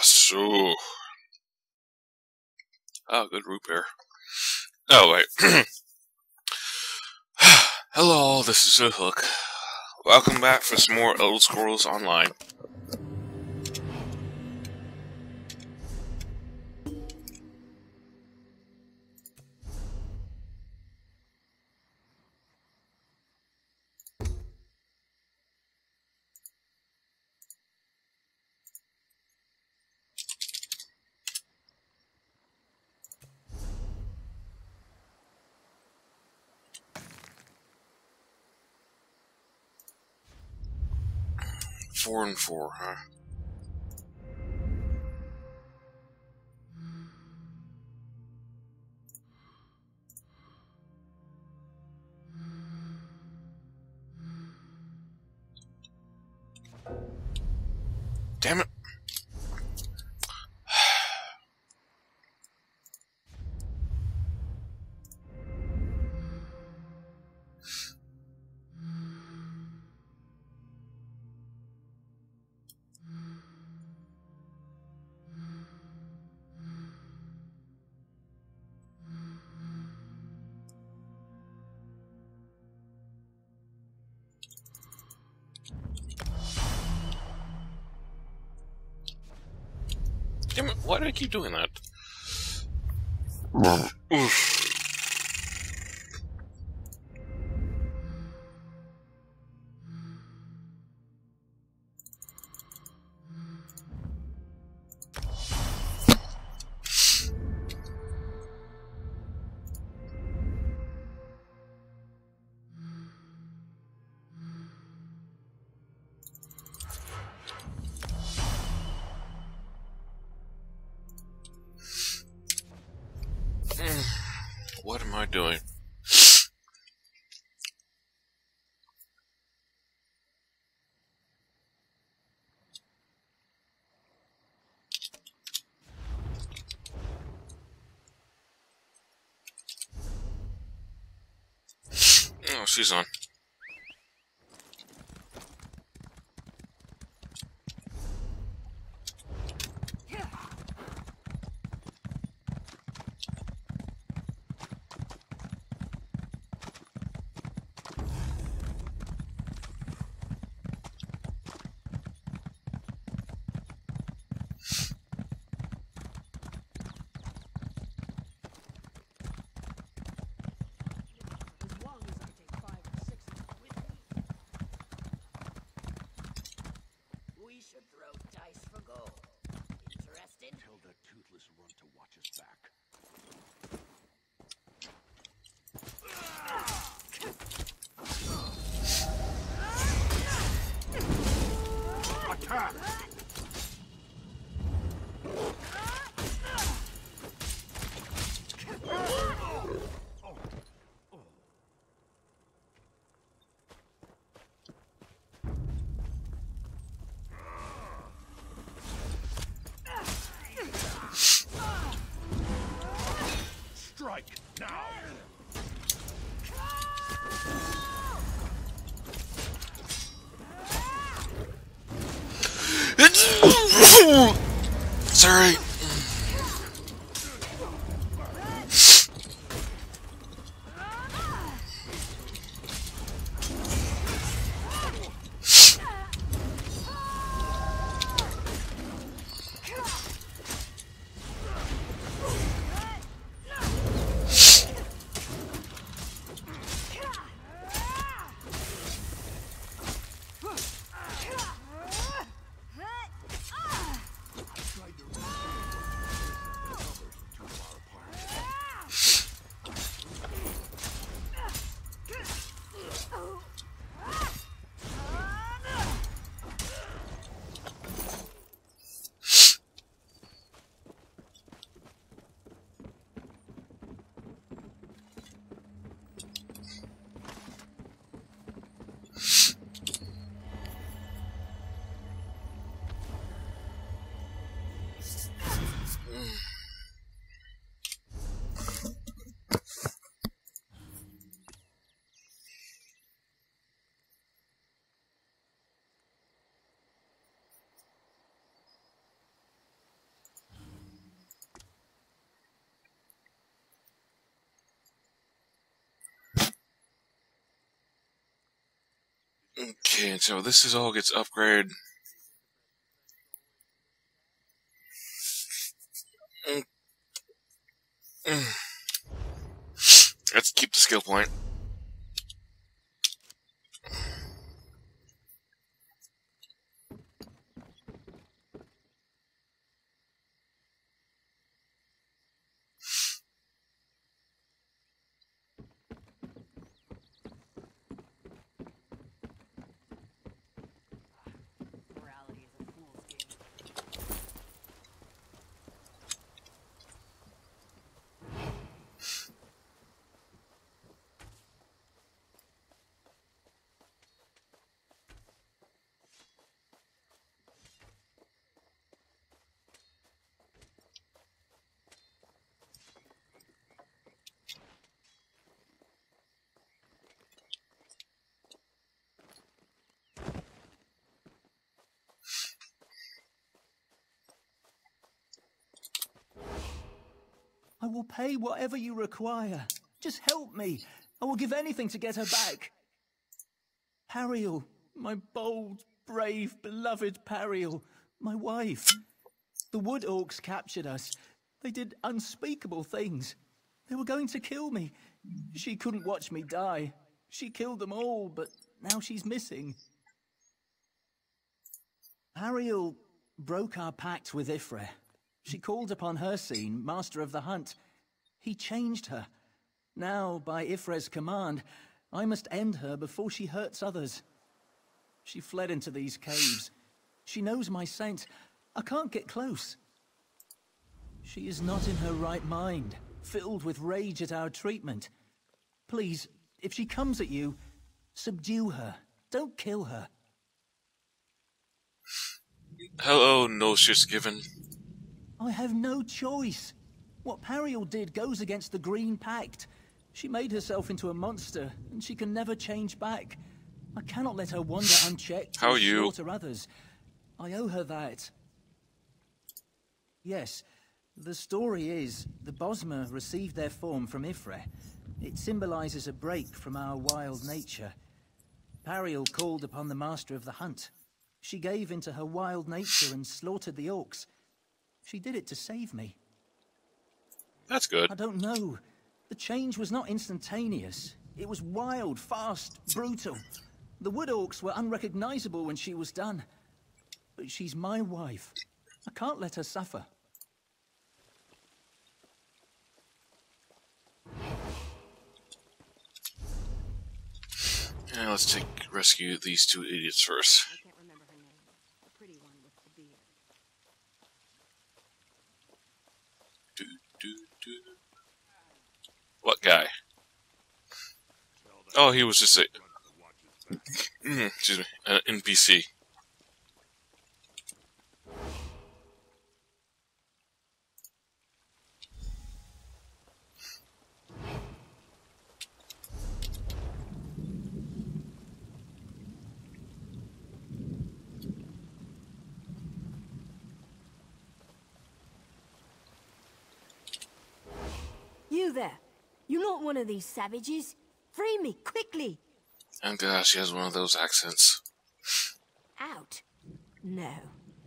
so... Oh, good root beer. Oh, wait. Hello, this is Hook. Welcome back for some more Elder Scrolls Online. Four and four, huh? Damn it. Damn it, why do I keep doing that? Oof. What am I doing? Oh, she's on. Should throw dice for gold. Interested? Tell that toothless runt to watch his back. Attack! Strike now! Sorry. Okay, so this is all gets upgraded. Let's keep the skill point. Morality is a fool's game. I will pay whatever you require. Just help me. I will give anything to get her back. Pariel, my bold, brave, beloved Pariel, my wife. The Wood Orcs captured us. They did unspeakable things. They were going to kill me. She couldn't watch me die. She killed them all, but now she's missing. Pariel broke our pact with Ifre. She called upon Hircine, Master of the Hunt. He changed her. Now, by Ifre's command, I must end her before she hurts others. She fled into these caves. She knows my scent. I can't get close. She is not in her right mind, filled with rage at our treatment. Please, if she comes at you, subdue her. Don't kill her. Hello, Notice given. I have no choice. What Pariel did goes against the Green Pact. She made herself into a monster, and she can never change back. I cannot let her wander unchecked How are and you? slaughter others. I owe her that. Yes, the story is the Bosmer received their form from Ifre. It symbolizes a break from our wild nature. Pariel called upon the Master of the Hunt. She gave into her wild nature and slaughtered the orcs. She did it to save me. That's good. I don't know. The change was not instantaneous. It was wild, fast, brutal. The Wood Orcs were unrecognizable when she was done. But she's my wife. I can't let her suffer. Yeah, let's rescue these two idiots first. I can't remember her name. The pretty one with the beard. What guy? Oh, he was just a excuse me, an NPC. You there. You're not one of these savages. Free me, quickly. Oh gosh, she has one of those accents. Out. No.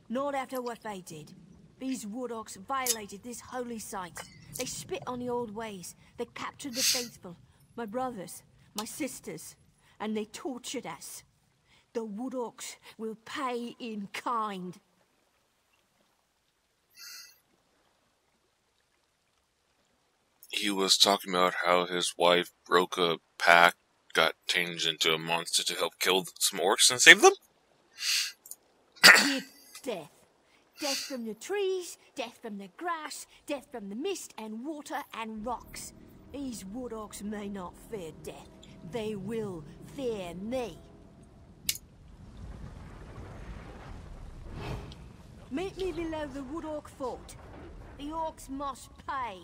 Not after what they did. These Wood Orcs violated this holy site. They spit on the old ways. They captured the faithful. My brothers. My sisters. And they tortured us. The Wood Orcs will pay in kind. He was talking about how his wife broke a pact, got changed into a monster to help kill some orcs and save them? With death. Death from the trees, death from the grass, death from the mist and water and rocks. These Wood Orcs may not fear death. They will fear me. Meet me below the Wood Orc fort. The Orcs must pay.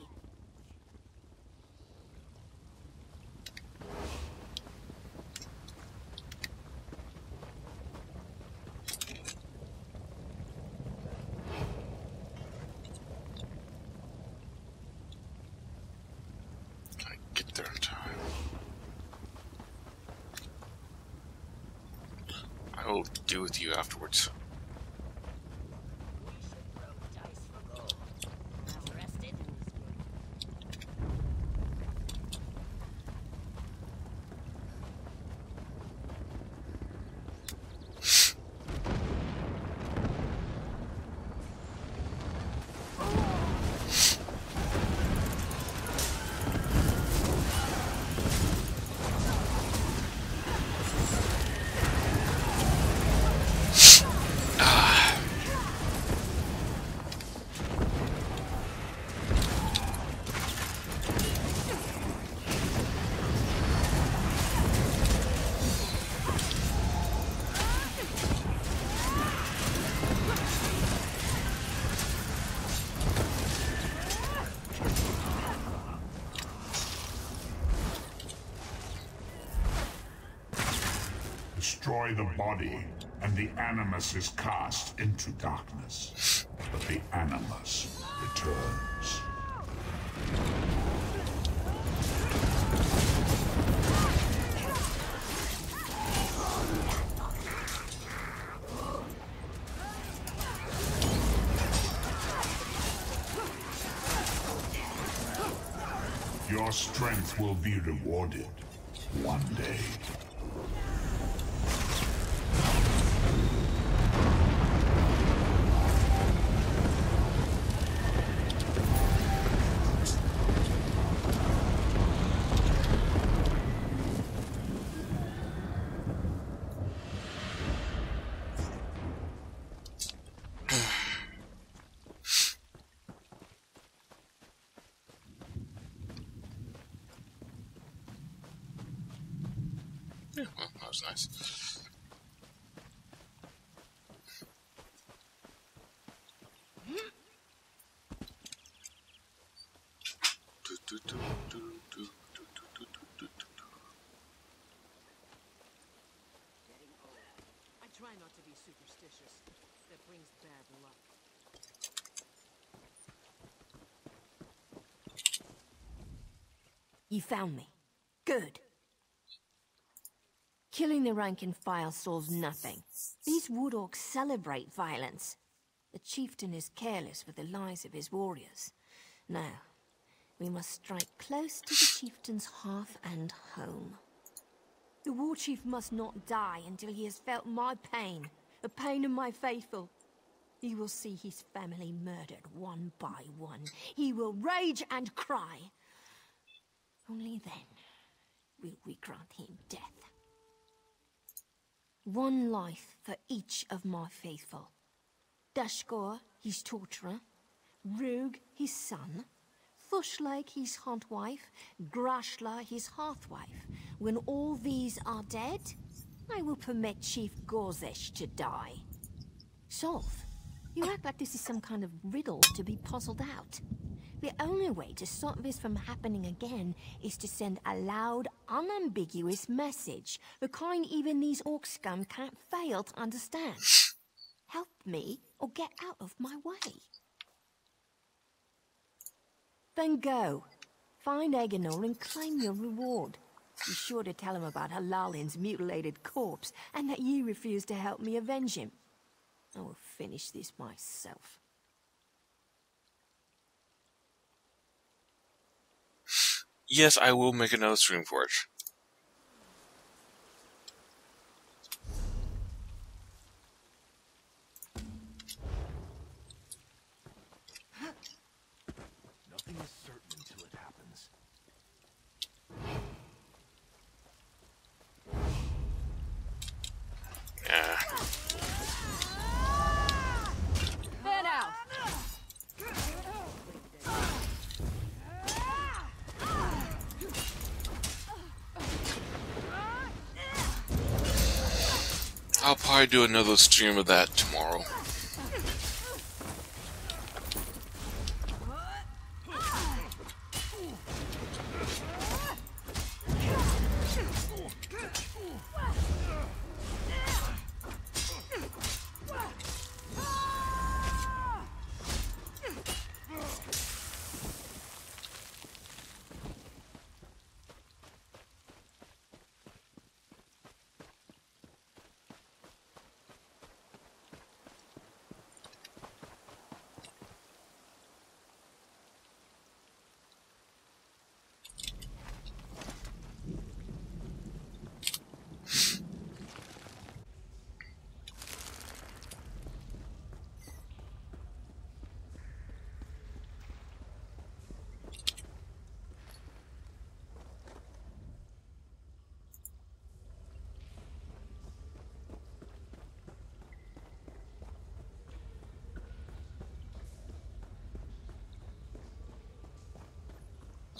Can I get there in time? do with you afterwards. We should throw dice for gold. Interested? Destroy the body, and the Animus is cast into darkness. But the Animus returns. Your strength will be rewarded one day. Yeah, well, that was nice. I try not to be superstitious. That brings bad luck. You found me. Good. Killing the rank and file solves nothing. These wood orcs celebrate violence. The chieftain is careless with the lives of his warriors. Now, we must strike close to the chieftain's hearth and home. The war chief must not die until he has felt my pain, the pain of my faithful. He will see his family murdered one by one. He will rage and cry. Only then will we grant him death. One life for each of my faithful. Dashkor, his torturer. Rug, his son. Thushlag, his huntwife. Grashla, his hearthwife. When all these are dead, I will permit Chief Gorzesh to die. Solve. You act like this is some kind of riddle to be puzzled out. The only way to stop this from happening again is to send a loud, unambiguous message, the kind even these orc scum can't fail to understand. Help me, or get out of my way. Then go. Find Agenor and claim your reward. Be sure to tell him about Halalin's mutilated corpse, and that you refuse to help me avenge him. I will finish this myself. Yes, I will make another stream for it. Nothing is certain until it happens. Yeah. Head out! I'll probably do another stream of that tomorrow.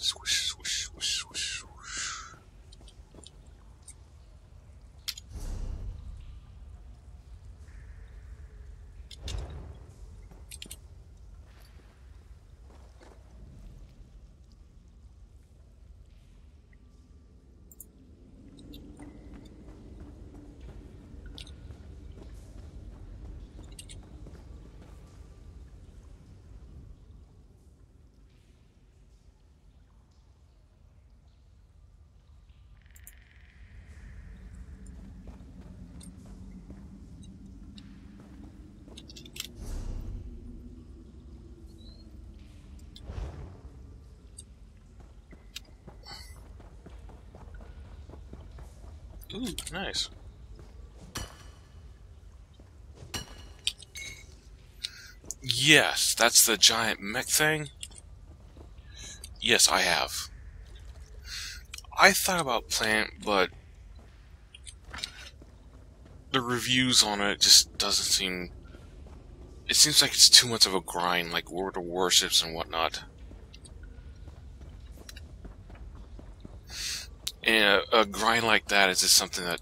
Swish, swish, swish, swish, swish. Ooh, nice. Yes, that's the giant mech thing. Yes, I have. I thought about playing it, but the reviews on it just doesn't seem... It seems like it's too much of a grind, like World of Warships and whatnot. And a grind like that is just something that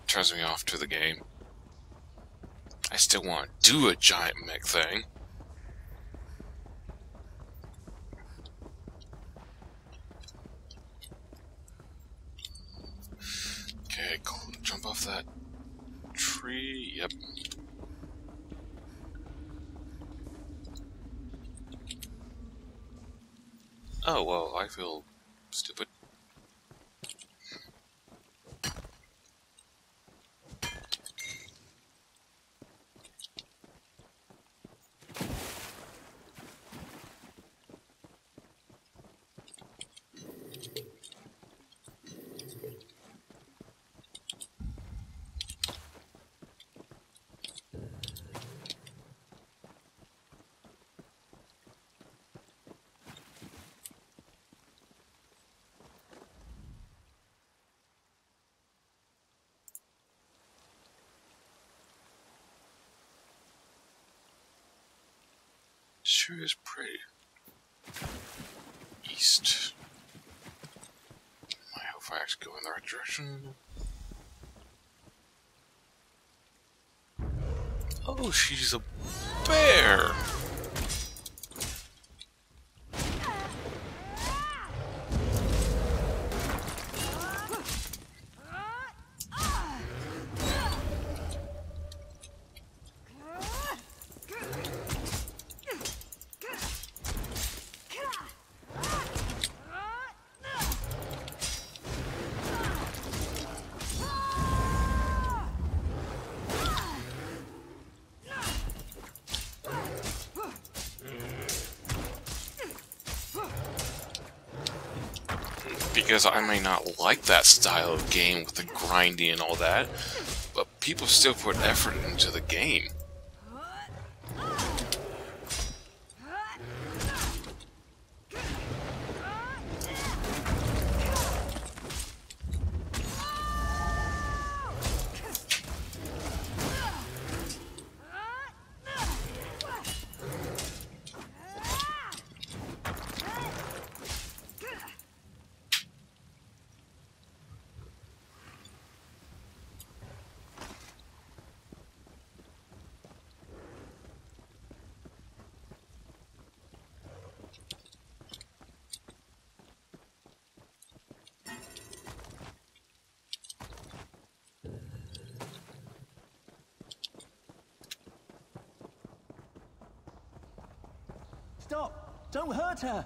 turns me off to the game. I still want to do a giant mech thing. Okay, cool. Jump off that tree. Yep. Oh, well, I feel stupid. Sure is pretty. East. I hope I actually go in the right direction. Oh, she's a bear! Because I may not like that style of game with the grinding and all that, but people still put effort into the game. Stop! Don't hurt her!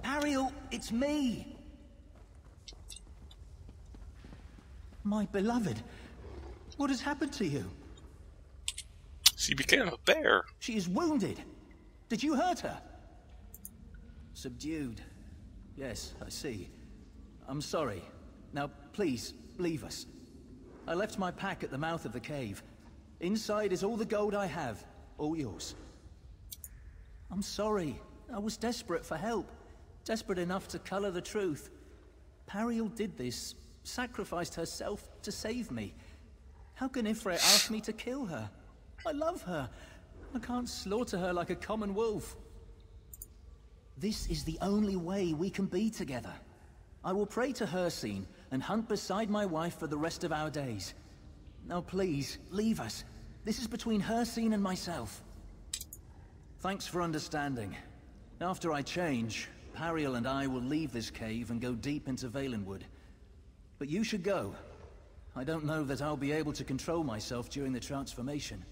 Ariel, it's me! My beloved, what has happened to you? She became a bear. She is wounded. Did you hurt her? Subdued. Yes, I see. I'm sorry. Now, please, leave us. I left my pack at the mouth of the cave. Inside is all the gold I have. All yours. I'm sorry. I was desperate for help. Desperate enough to color the truth. Pariel did this. Sacrificed herself to save me. How can Ifrit ask me to kill her? I love her. I can't slaughter her like a common wolf. This is the only way we can be together. I will pray to Hircine and hunt beside my wife for the rest of our days. Now please, leave us. This is between Hircine and myself. Thanks for understanding. After I change, Pariel and I will leave this cave and go deep into Valenwood. But you should go. I don't know that I'll be able to control myself during the transformation.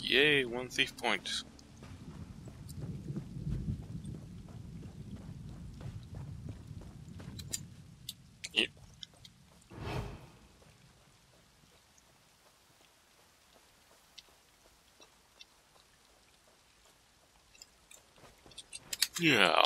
Yay, 1 thief point. Yep. Yeah.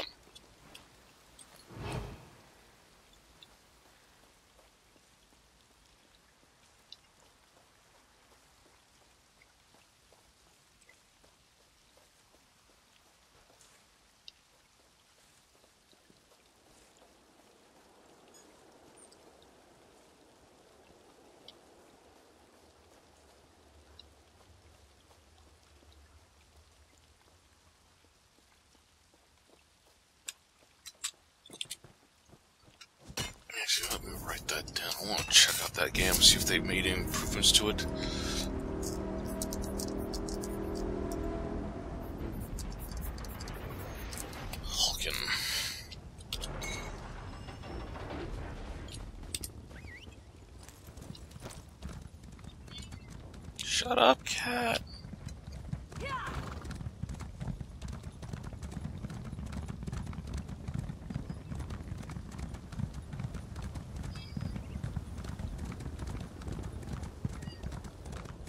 Actually, let me write that down. I want to check out that game, see if they made any improvements to it. Hulkin. Shut up, cat.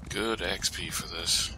Good XP for this.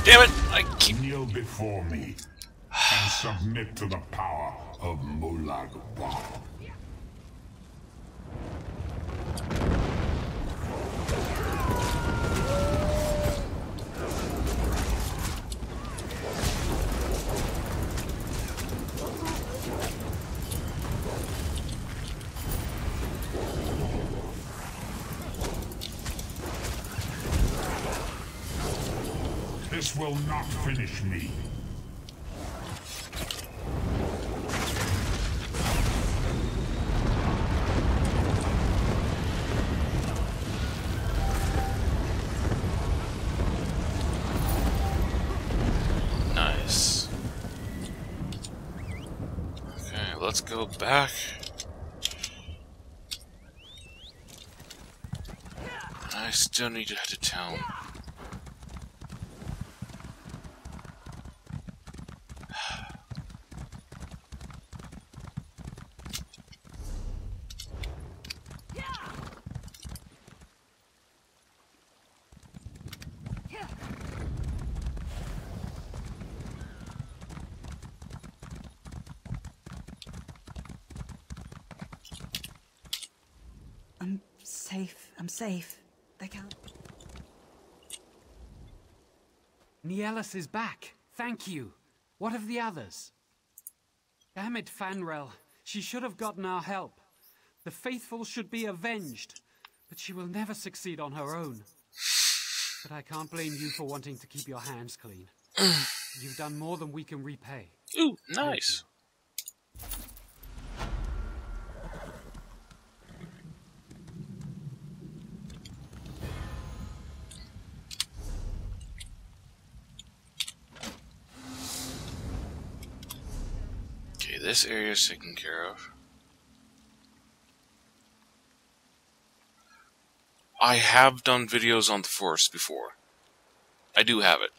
Damn it! I keep... Kneel before me and submit to the power of Molag Bal. This will not finish me. Nice. Okay, let's go back. I still need to head to town. I'm safe. They can't... Nielis is back. Thank you. What of the others? Damn it, Fanrel. She should have gotten our help. The faithful should be avenged, but she will never succeed on her own. But I can't blame you for wanting to keep your hands clean. You've done more than we can repay. Ooh, nice. Okay, this area is taken care of. I have done videos on the forest before. I do have it.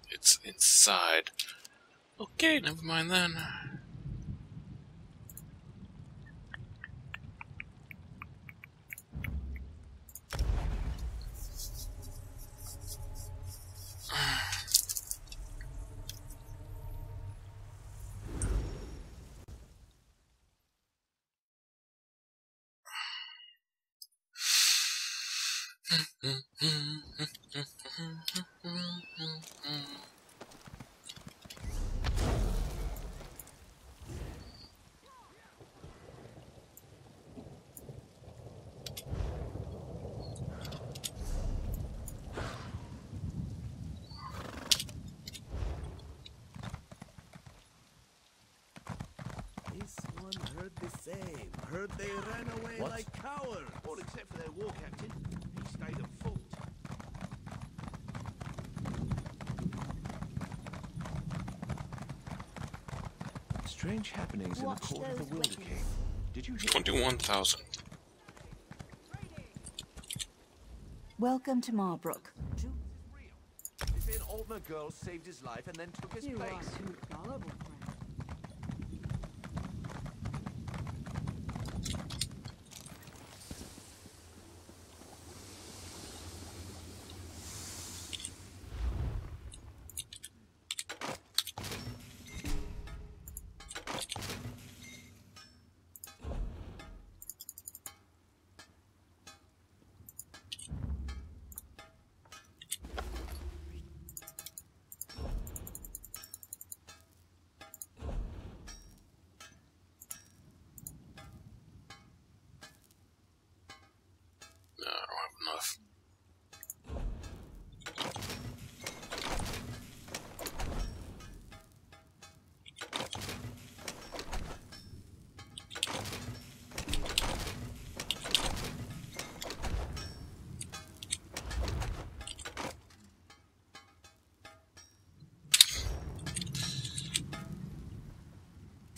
It's inside. Okay, never mind then. This one heard the same. Heard they ran away like cowards. All except for their war captain. He stayed at fort. Strange happenings Watch in the court of the those Wilder weapons. King. Did you hear? 21,000. Welcome to Marbrook. They say an Altmer girl saved his life and then took his You place. are too gullible, friend.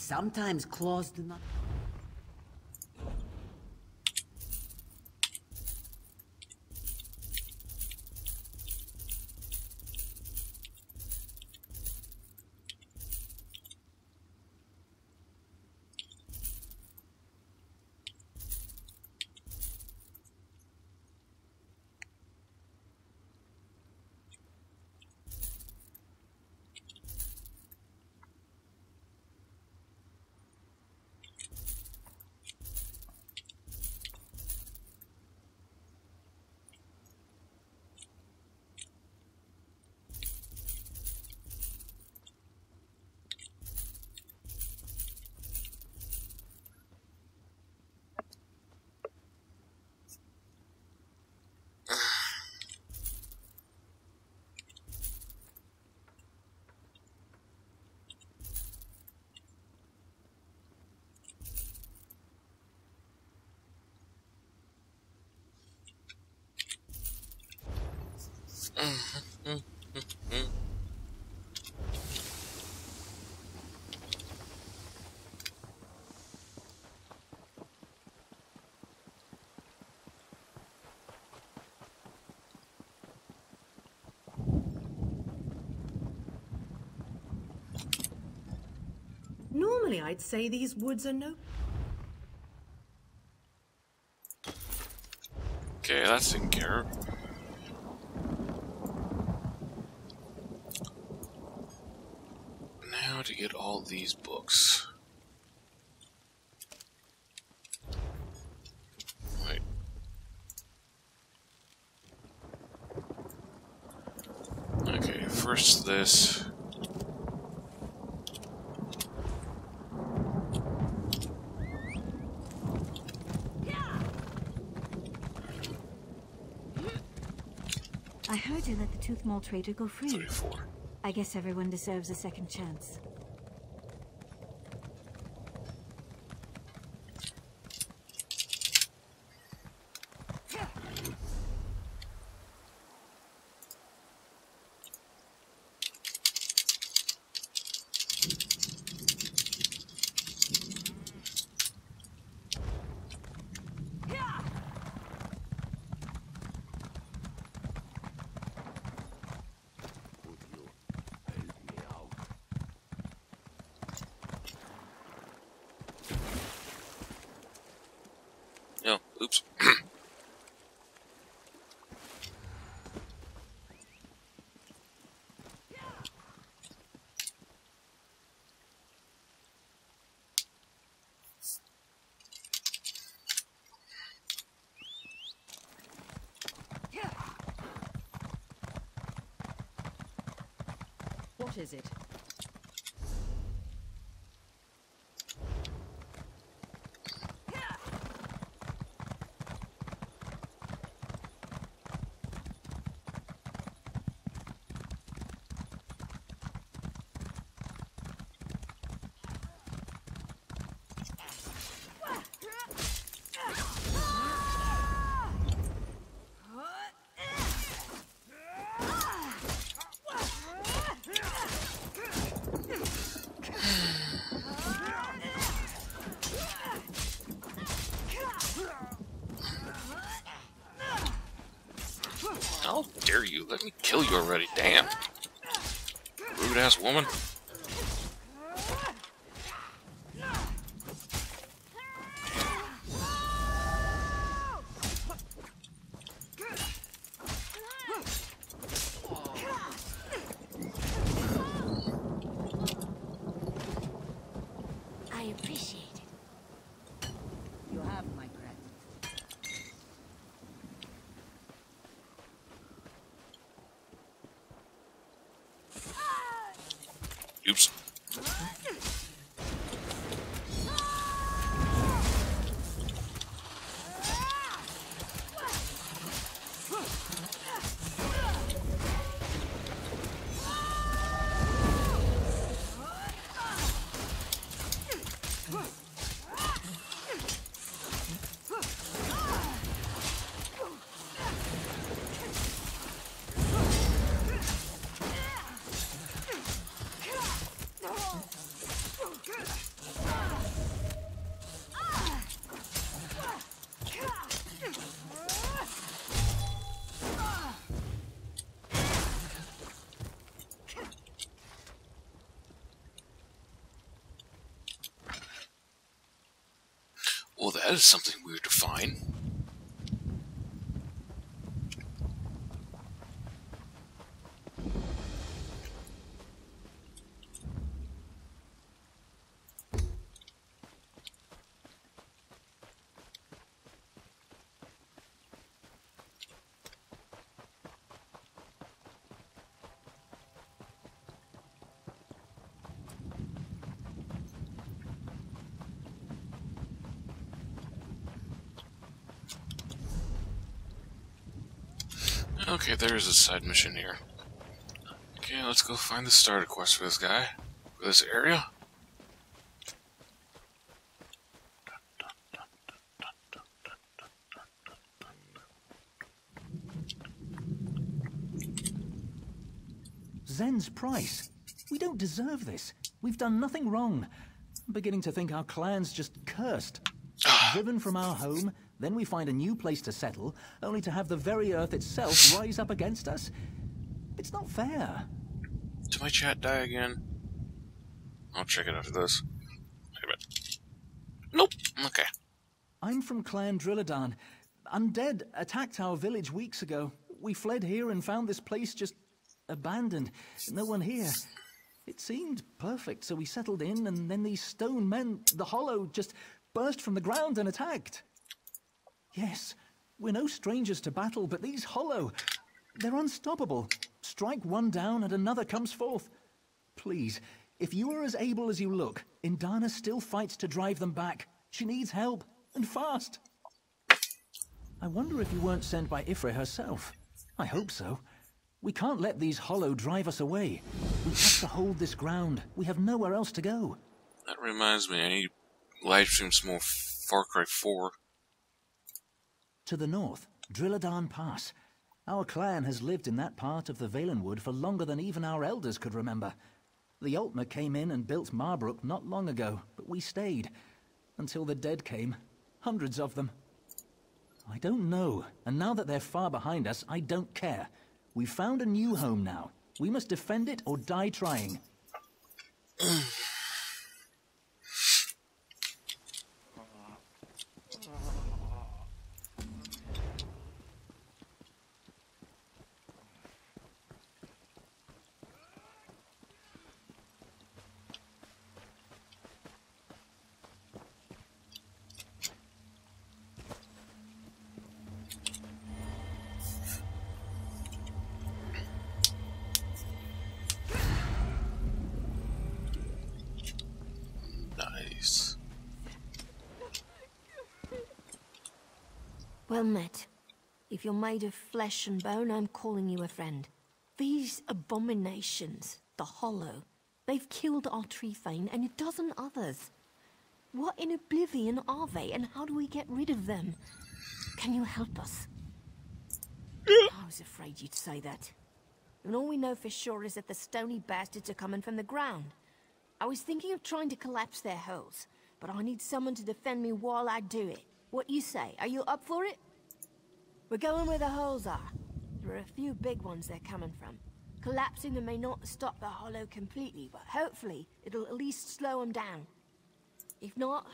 Sometimes claws do not... Normally, I'd say these woods are no... Okay, that's taken care of. Now to get all these books. Wait. Okay, first this. I heard you let the Tooth Mole traitor go free. 34. I guess everyone deserves a second chance. No, oops. What is it? How dare you? Let me kill you already, damn. Rude ass woman. I appreciate it. You have my gratitude. Oops. That is something weird to find. Okay, there is a side mission here. Okay, let's go find the starter quest for this guy. For this area. Zen's price. We don't deserve this. We've done nothing wrong. I'm beginning to think our clan's just cursed. Driven from our home, then we find a new place to settle, only to have the very earth itself rise up against us. It's not fair. Did my chat die again? I'll check it after this. Wait a minute. Nope. Okay. I'm from Clan Drilladan. Undead attacked our village weeks ago. We fled here and found this place just abandoned. No one here. It seemed perfect, so we settled in, and then these stone men, the Hollow, just burst from the ground and attacked. Yes, we're no strangers to battle, but these Hollow, they're unstoppable. Strike one down and another comes forth. Please, if you are as able as you look, Indana still fights to drive them back. She needs help, and fast. I wonder if you weren't sent by Y'ffre herself. I hope so. We can't let these Hollow drive us away. We have to hold this ground. We have nowhere else to go. That reminds me, I need to live stream some more Far Cry 4. To the north, Drilladan Pass. Our clan has lived in that part of the Valenwood for longer than even our elders could remember. The Altmer came in and built Marbrook not long ago, but we stayed. Until the dead came. Hundreds of them. I don't know, and now that they're far behind us, I don't care. We've found a new home now. We must defend it or die trying. Well met. If you're made of flesh and bone, I'm calling you a friend. These abominations, the Hollow, they've killed our Treephane and a dozen others. What in oblivion are they, and how do we get rid of them? Can you help us? I was afraid you'd say that. And all we know for sure is that the stony bastards are coming from the ground. I was thinking of trying to collapse their hulls, but I need someone to defend me while I do it. What you say? Are you up for it? We're going where the holes are. There are a few big ones they're coming from. Collapsing them may not stop the Hollow completely, but hopefully it'll at least slow them down. If not...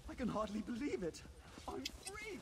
I can hardly believe it. I'm free.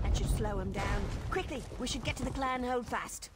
That should slow him down. Quickly, we should get to the clan Holdfast.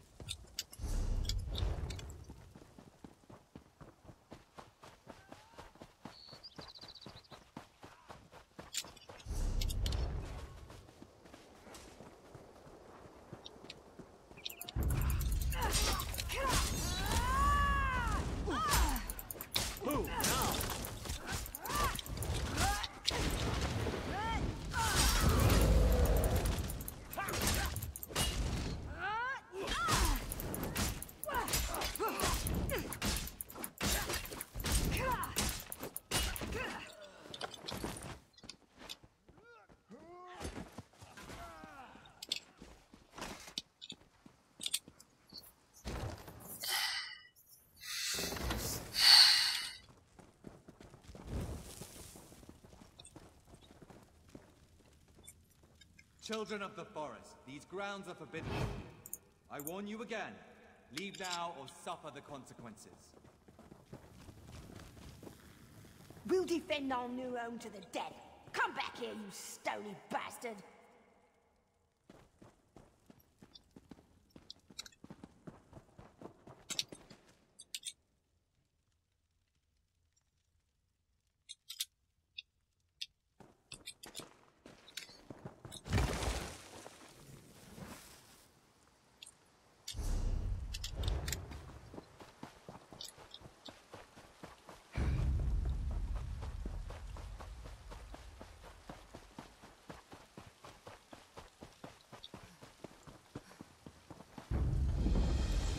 Children of the forest, these grounds are forbidden. I warn you again. Leave now or suffer the consequences. We'll defend our new home to the death. Come back here, you stony bastard!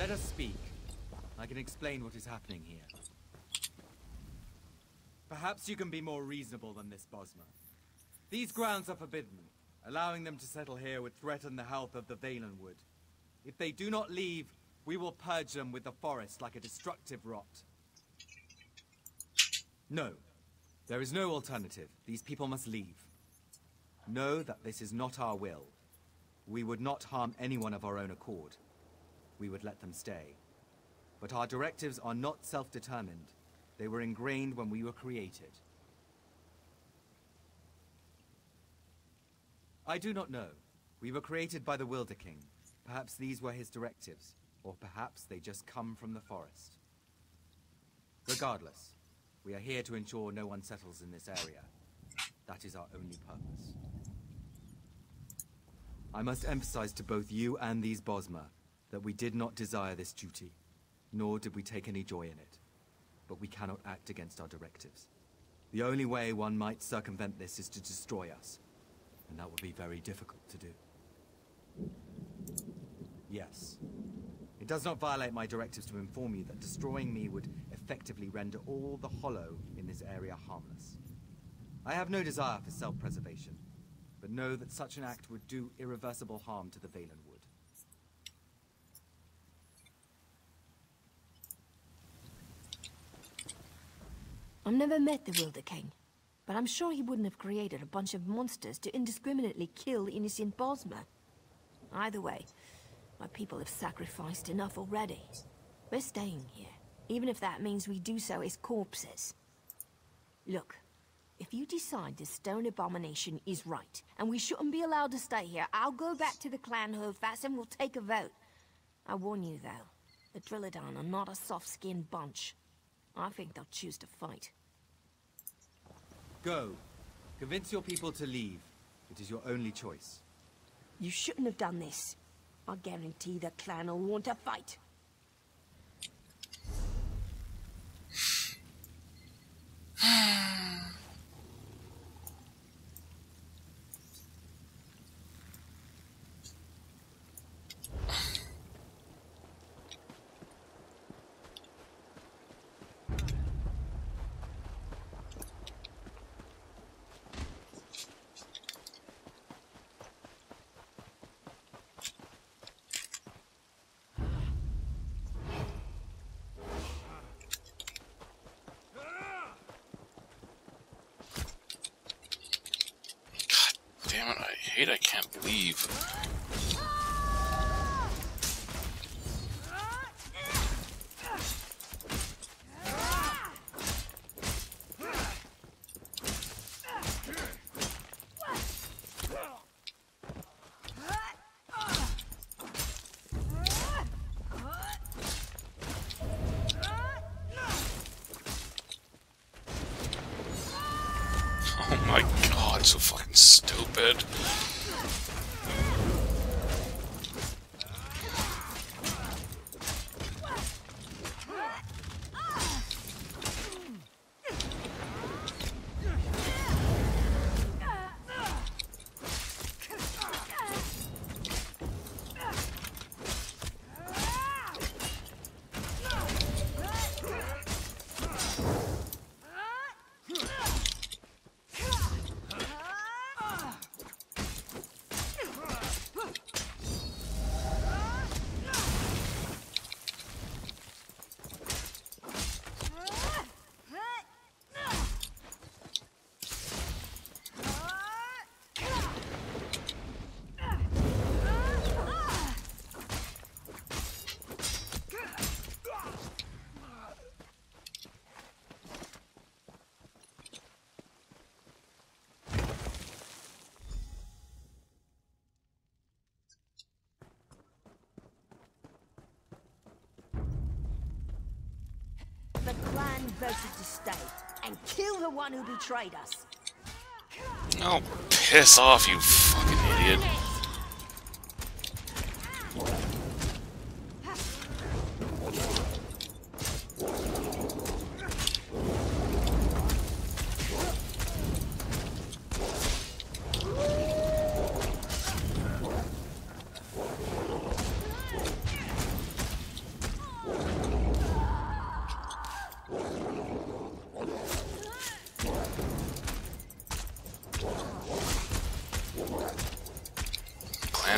Let us speak. I can explain what is happening here. Perhaps you can be more reasonable than this, Bosmer. These grounds are forbidden. Allowing them to settle here would threaten the health of the Valenwood. If they do not leave, we will purge them with the forest like a destructive rot. No. There is no alternative. These people must leave. Know that this is not our will. We would not harm anyone of our own accord. We would let them stay. But our directives are not self-determined. They were ingrained when we were created. I do not know. We were created by the Wilder King. Perhaps these were his directives, or perhaps they just come from the forest. Regardless, we are here to ensure no one settles in this area. That is our only purpose. I must emphasize to both you and these Bosmer that we did not desire this duty, nor did we take any joy in it. But we cannot act against our directives. The only way one might circumvent this is to destroy us, and that would be very difficult to do. Yes. It does not violate my directives to inform you that destroying me would effectively render all the hollow in this area harmless. I have no desire for self-preservation, but know that such an act would do irreversible harm to the Valenwood. I've never met the Wilder King, but I'm sure he wouldn't have created a bunch of monsters to indiscriminately kill innocent Bosmer. Either way, my people have sacrificed enough already. We're staying here, even if that means we do so as corpses. Look, if you decide this stone abomination is right, and we shouldn't be allowed to stay here, I'll go back to the clan Holdfast and we'll take a vote. I warn you, though, the Trillidan are not a soft-skinned bunch. I think they'll choose to fight. Go. Convince your people to leave. It is your only choice. You shouldn't have done this. I guarantee the clan will want to fight. Damn it, I hate I can't leave. Oh my god, so fucking stupid. The clan voted to stay and kill the one who betrayed us. Oh, piss off, you fucking idiot.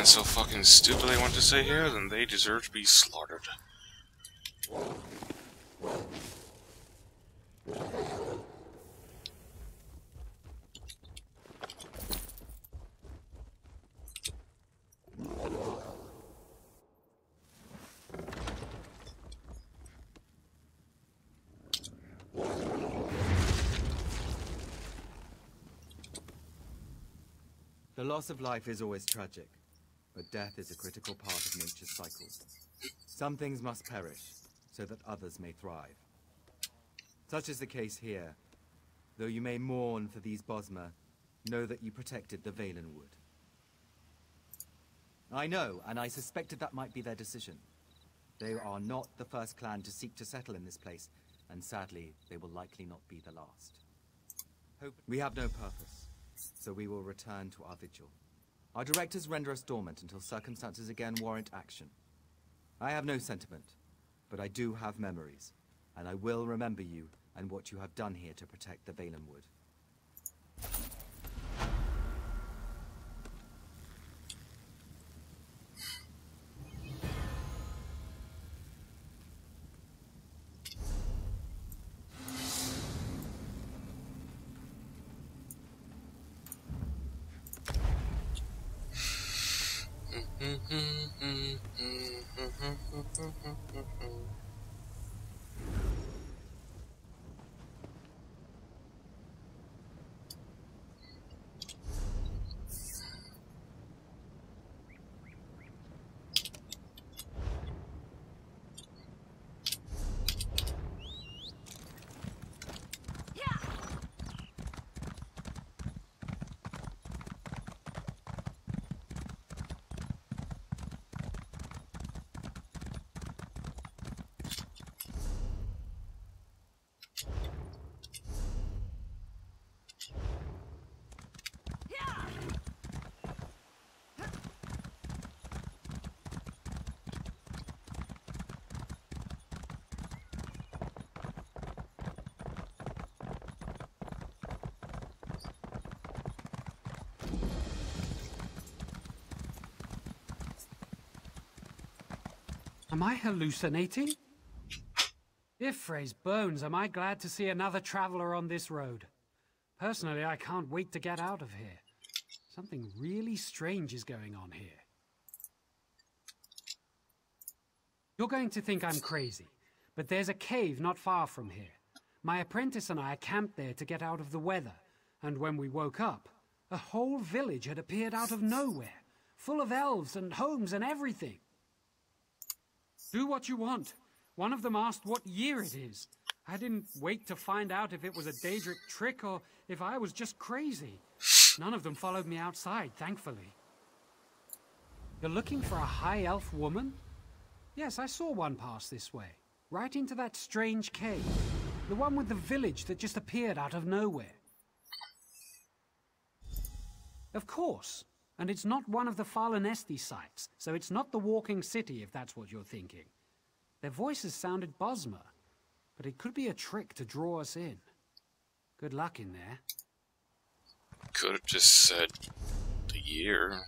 something so fucking stupid they want to say here, then they deserve to be slaughtered. The loss of life is always tragic, but death is a critical part of nature's cycle. Some things must perish, so that others may thrive. Such is the case here. Though you may mourn for these Bosmer, know that you protected the Valenwood. I know, and I suspected that might be their decision. They are not the first clan to seek to settle in this place, and sadly, they will likely not be the last. We have no purpose, so we will return to our vigil. Our directors render us dormant until circumstances again warrant action. I have no sentiment, but I do have memories, and I will remember you and what you have done here to protect the Valenwood. Am I hallucinating? Ifre's bones, am I glad to see another traveler on this road. Personally, I can't wait to get out of here. Something really strange is going on here. You're going to think I'm crazy, but there's a cave not far from here. My apprentice and I camped there to get out of the weather, and when we woke up, a whole village had appeared out of nowhere, full of elves and homes and everything. Do what you want. One of them asked what year it is. I didn't wait to find out if it was a Daedric trick or if I was just crazy. None of them followed me outside, thankfully. You're looking for a high elf woman? Yes, I saw one pass this way, right into that strange cave. The one with the village that just appeared out of nowhere. Of course. And it's not one of the Farlanesti sites, so it's not the Walking City if that's what you're thinking. Their voices sounded Bosmer, but it could be a trick to draw us in. Good luck in there. Could have just said the year.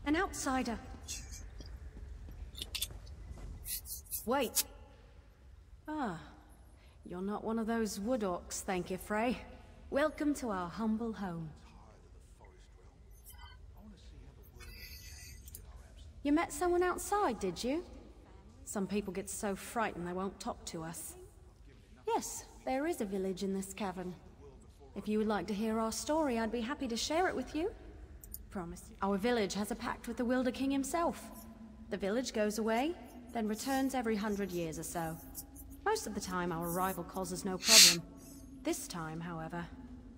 An outsider. Wait. Ah, you're not one of those wood orcs, thank you, Frey. Welcome to our humble home. You met someone outside, did you? Some people get so frightened they won't talk to us. Yes, there is a village in this cavern. If you would like to hear our story, I'd be happy to share it with you. Promise. Our village has a pact with the Wilder King himself. The village goes away, then returns every 100 years or so. Most of the time, our arrival causes no problem. This time, however,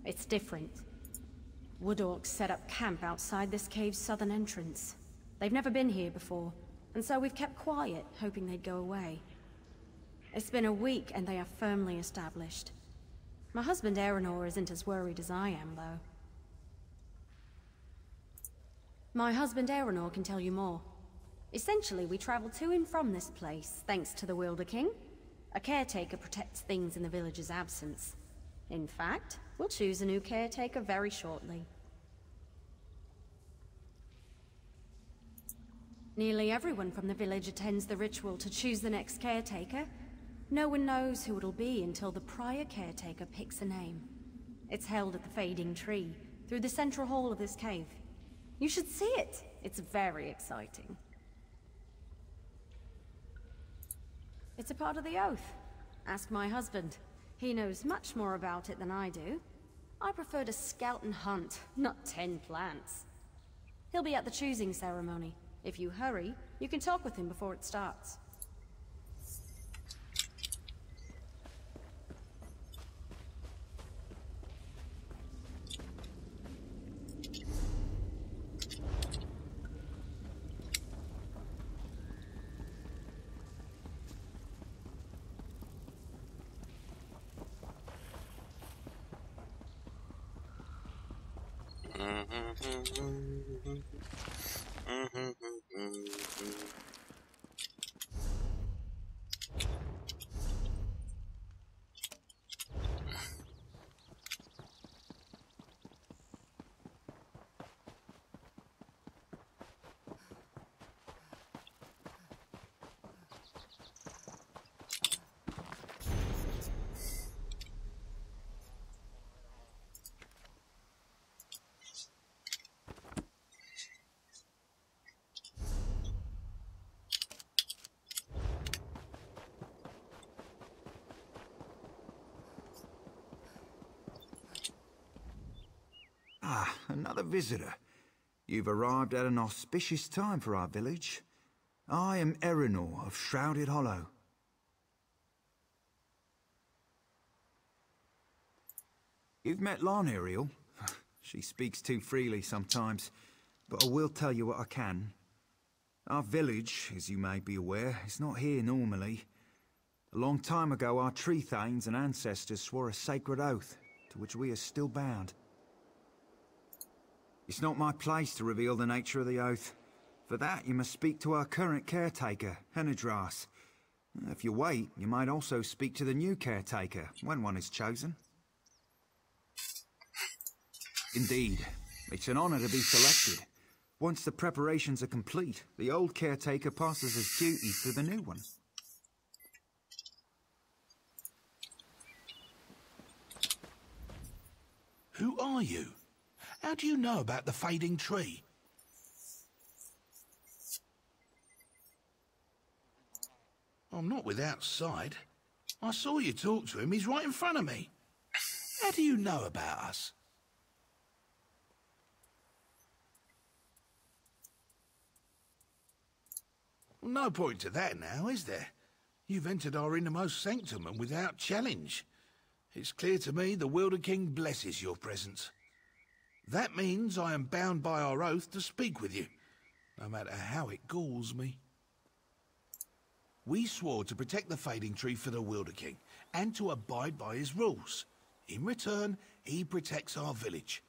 it's different. Wood Orcs set up camp outside this cave's southern entrance. They've never been here before, and so we've kept quiet, hoping they'd go away. It's been a week, and they are firmly established. My husband Aerenor isn't as worried as I am, though. My husband Aerenor can tell you more. Essentially, we travel to and from this place, thanks to the Wilder King. A caretaker protects things in the village's absence. In fact, we'll choose a new caretaker very shortly. Nearly everyone from the village attends the ritual to choose the next caretaker. No one knows who it'll be until the prior caretaker picks a name. It's held at the Fading Tree, through the central hall of this cave. You should see it. It's very exciting. It's a part of the oath. Ask my husband. He knows much more about it than I do. I prefer to scout and hunt, not tend plants. He'll be at the choosing ceremony. If you hurry, you can talk with him before it starts. Ah, another visitor. You've arrived at an auspicious time for our village. I am Aerenor of Shrouded Hollow. You've met Lana, Ariel. She speaks too freely sometimes, but I will tell you what I can. Our village, as you may be aware, is not here normally. A long time ago, our tree thanes and ancestors swore a sacred oath, to which we are still bound. It's not my place to reveal the nature of the oath. For that, you must speak to our current caretaker, Henadras. If you wait, you might also speak to the new caretaker, when one is chosen. Indeed, it's an honor to be selected. Once the preparations are complete, the old caretaker passes his duties to the new one. Who are you? How do you know about the Fading Tree? I'm not without sight. I saw you talk to him. He's right in front of me. How do you know about us? Well, no point to that now, is there? You've entered our innermost sanctum and without challenge. It's clear to me the Wilder King blesses your presence. That means I am bound by our oath to speak with you, no matter how it galls me. We swore to protect the Fading Tree for the Wilder King, and to abide by his rules. In return, he protects our village.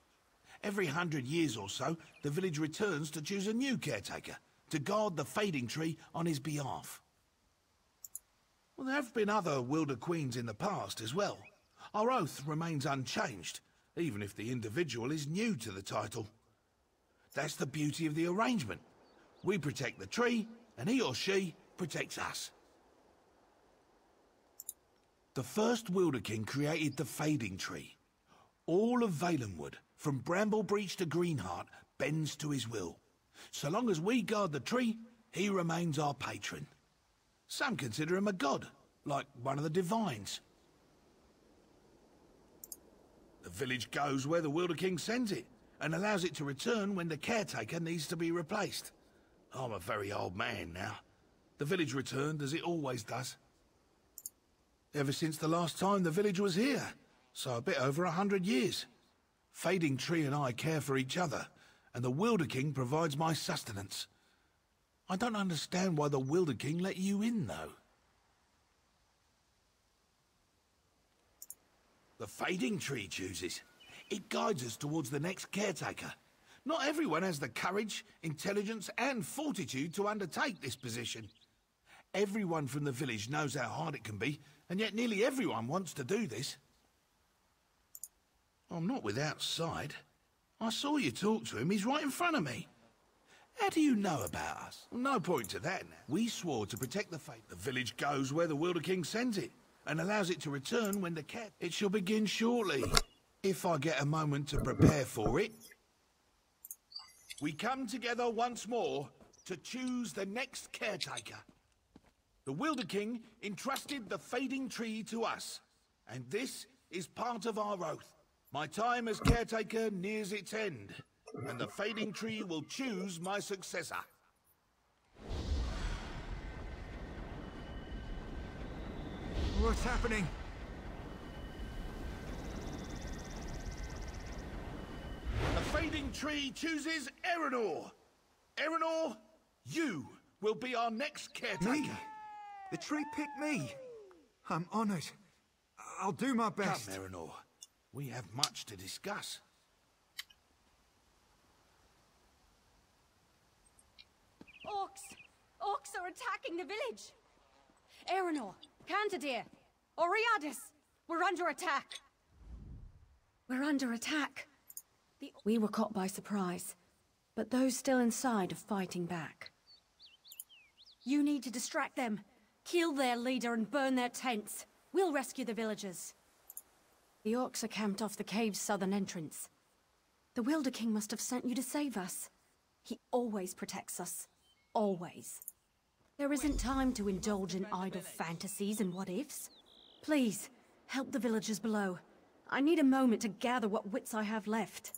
Every 100 years or so, the village returns to choose a new caretaker, to guard the Fading Tree on his behalf. Well, there have been other Wilder Queens in the past as well. Our oath remains unchanged, even if the individual is new to the title. That's the beauty of the arrangement. We protect the tree, and he or she protects us. The first Wilder King created the Fading Tree. All of Valenwood, from Bramblebreach to Greenheart, bends to his will. So long as we guard the tree, he remains our patron. Some consider him a god, like one of the divines. The village goes where the Wilder King sends it, and allows it to return when the caretaker needs to be replaced. I'm a very old man now. The village returned as it always does. Ever since the last time the village was here, so a bit over 100 years. Fading Tree and I care for each other, and the Wilder King provides my sustenance. I don't understand why the Wilder King let you in, though. The Fading Tree chooses. It guides us towards the next caretaker. Not everyone has the courage, intelligence, and fortitude to undertake this position. Everyone from the village knows how hard it can be, and yet nearly everyone wants to do this. I'm not without sight. I saw you talk to him. He's right in front of me. How do you know about us? No point to that now. We swore to protect the faith. The village goes where the Wilder King sends it, and allows it to return when the cat... It shall begin shortly, if I get a moment to prepare for it. We come together once more to choose the next caretaker. The Wilder King entrusted the Fading Tree to us, and this is part of our oath. My time as caretaker nears its end, and the Fading Tree will choose my successor. What's happening? The Fading Tree chooses Erenor. Erenor, you will be our next caretaker. Me? The tree picked me. I'm honored. I'll do my best. Come, Erenor. We have much to discuss. Orcs! Orcs are attacking the village! Erenor, Cantadir, Oriadus, we're under attack! We're under attack. We were caught by surprise, but those still inside are fighting back. You need to distract them, kill their leader and burn their tents. We'll rescue the villagers. The orcs are camped off the cave's southern entrance. The Wilder King must have sent you to save us. He always protects us. Always. There isn't time to indulge in idle fantasies and what-ifs. Please, help the villagers below. I need a moment to gather what wits I have left.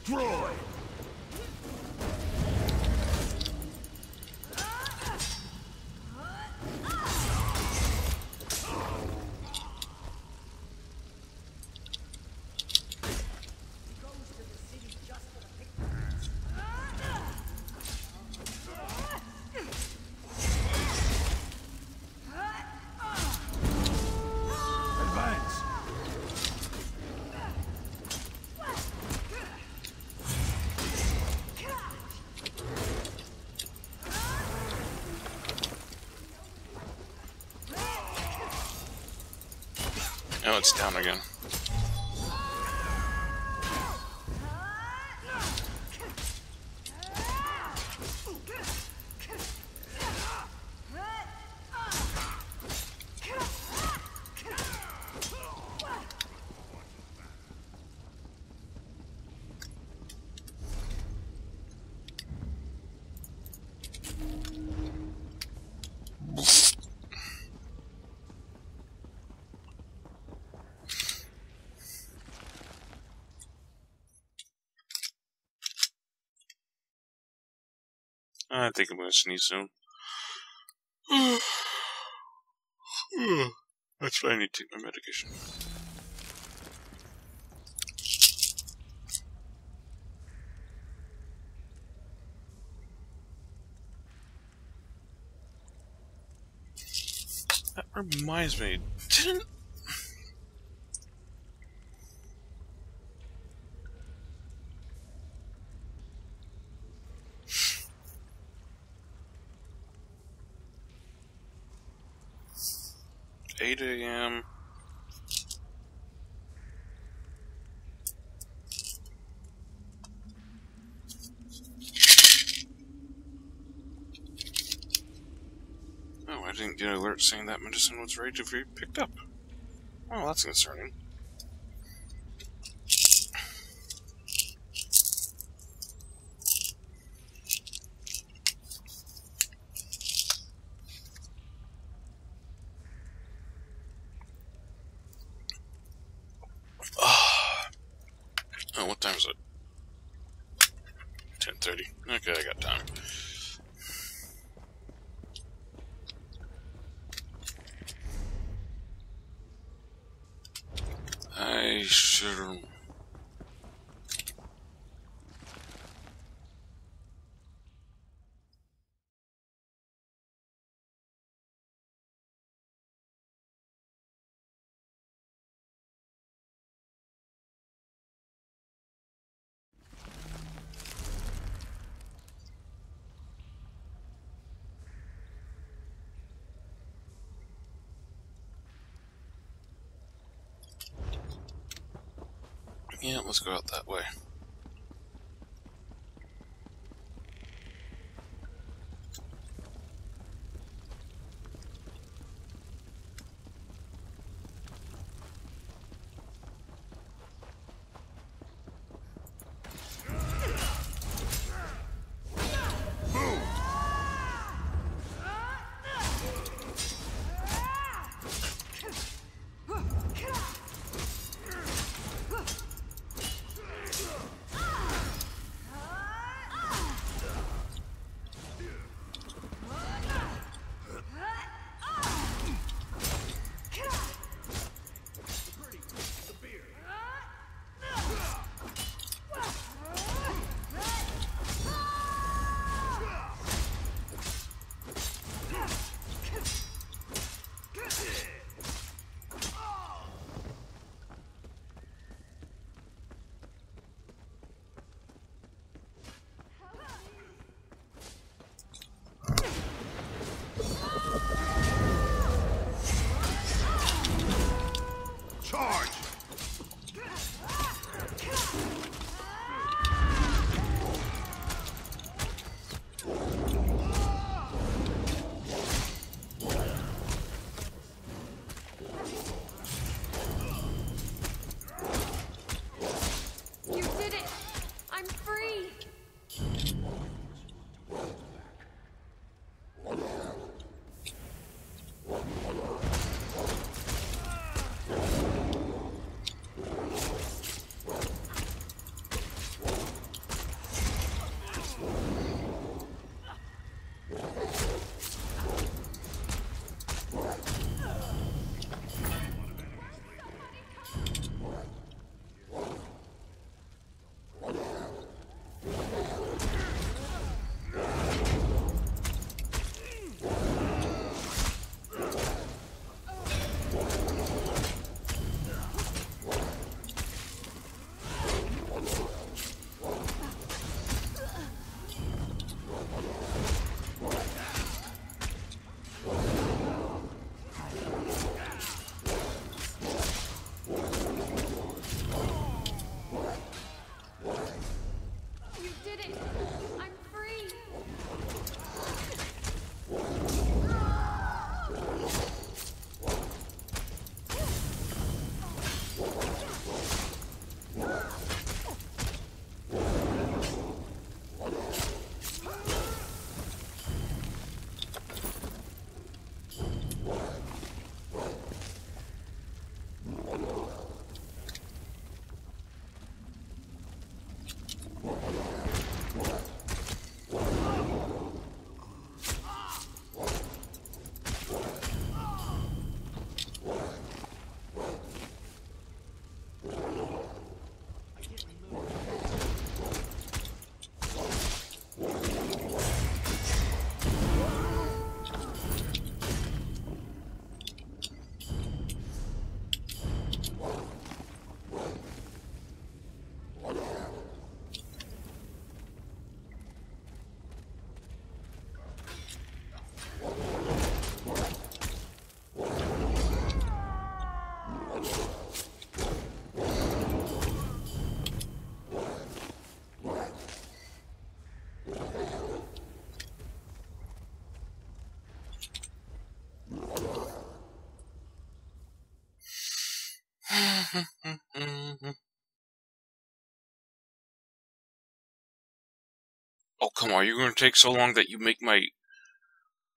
Destroy! Oh, it's down again. I think I'm gonna sneeze soon. That's why I need to take my medication. That reminds me, didn't... $8 a.m. Oh, I didn't get an alert saying that medicine was ready to be picked up. Oh, that's concerning. Oh, what time is it? 10:30. Okay, I got time. I should... Yeah, let's go out that way. Oh, come on. You're going to take so long that you make my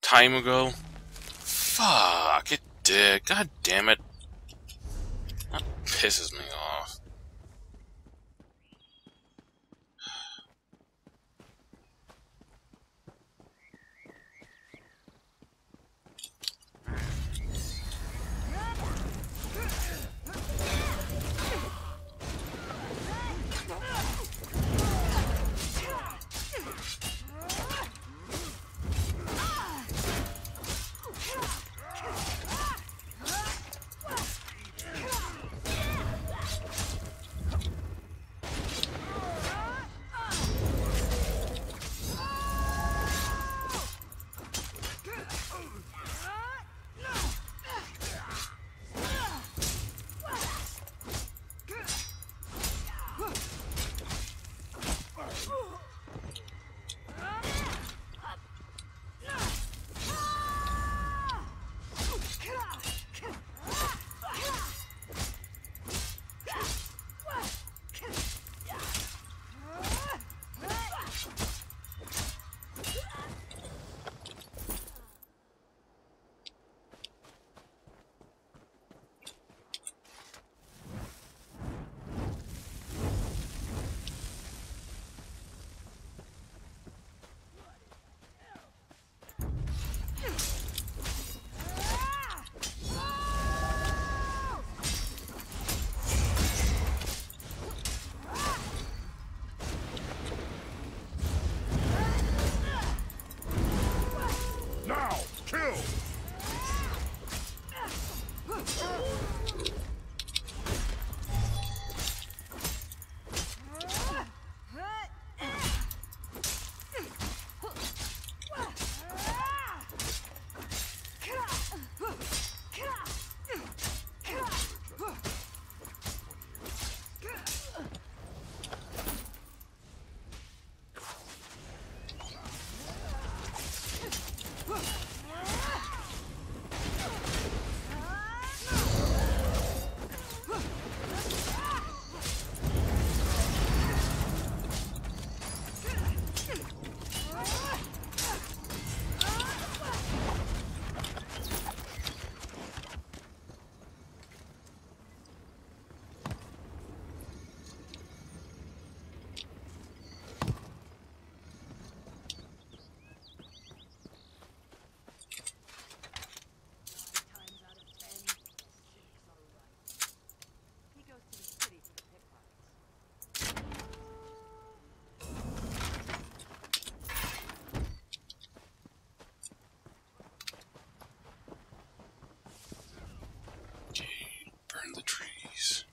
timer go? Fuck, it did. God damn it. That pisses me off. Burn the trees.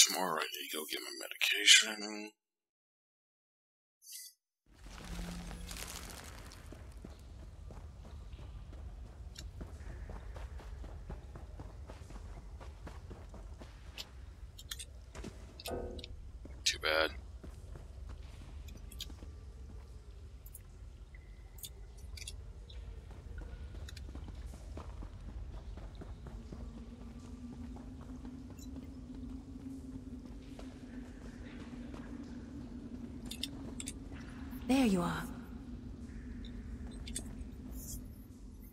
Tomorrow I need to go get my medication. Too bad. There you are.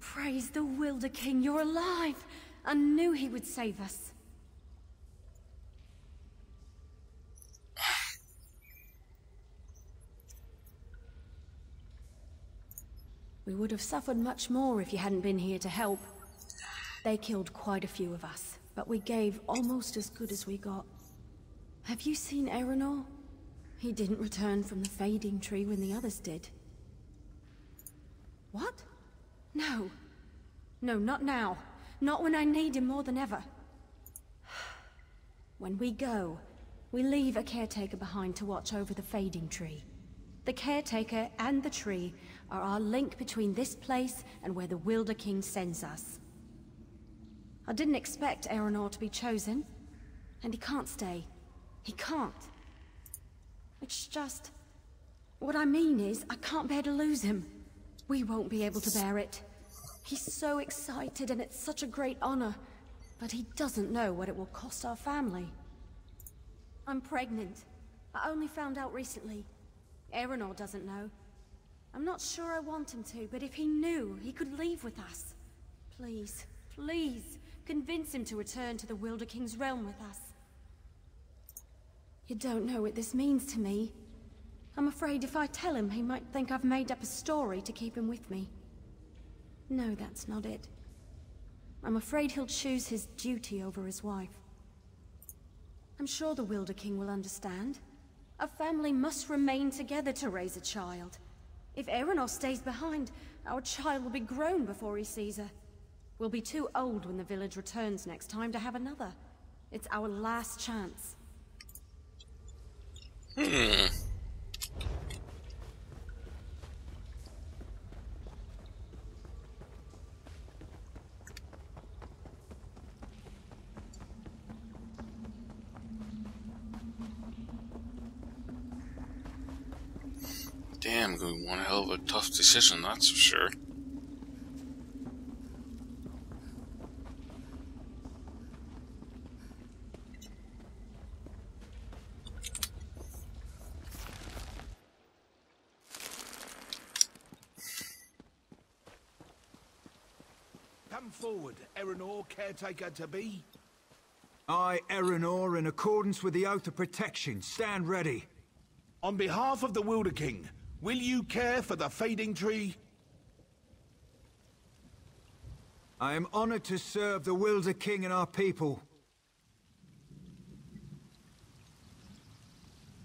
Praise the Wilder King, you're alive! I knew he would save us. We would have suffered much more if you hadn't been here to help. They killed quite a few of us, but we gave almost as good as we got. Have you seen Erenor? He didn't return from the Fading Tree when the others did. What? No. No, not now. Not when I need him more than ever. When we go, we leave a caretaker behind to watch over the Fading Tree. The caretaker and the tree are our link between this place and where the Wilder King sends us. I didn't expect Erenor to be chosen, and he can't stay. He can't. It's just... What I mean is, I can't bear to lose him. We won't be able to bear it. He's so excited and it's such a great honor, but he doesn't know what it will cost our family. I'm pregnant. I only found out recently. Erenor doesn't know. I'm not sure I want him to, but if he knew, he could leave with us. Please, please, convince him to return to the Wilder King's realm with us. You don't know what this means to me. I'm afraid if I tell him, he might think I've made up a story to keep him with me. No, that's not it. I'm afraid he'll choose his duty over his wife. I'm sure the Wilder King will understand. A family must remain together to raise a child. If Erenor stays behind, our child will be grown before he sees her. We'll be too old when the village returns next time to have another. It's our last chance. Damn, going to be one hell of a tough decision, that's for sure. Come forward, Erenor, caretaker to be. I, Erenor, in accordance with the Oath of Protection, stand ready. On behalf of the Wilder King, will you care for the Fading Tree? I am honored to serve the Wilder King and our people.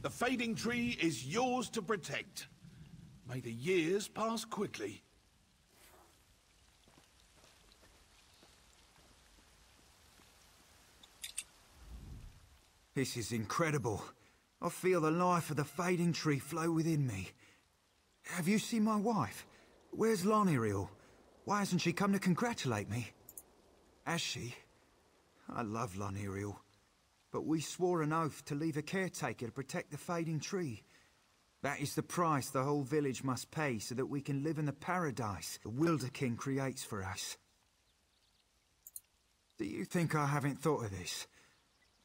The Fading Tree is yours to protect. May the years pass quickly. This is incredible. I feel the life of the Fading Tree flow within me. Have you seen my wife? Where's Loniriel? Why hasn't she come to congratulate me? Has she? I love Loniriel. But we swore an oath to leave a caretaker to protect the Fading Tree. That is the price the whole village must pay so that we can live in the paradise the Wilder King creates for us. Do you think I haven't thought of this?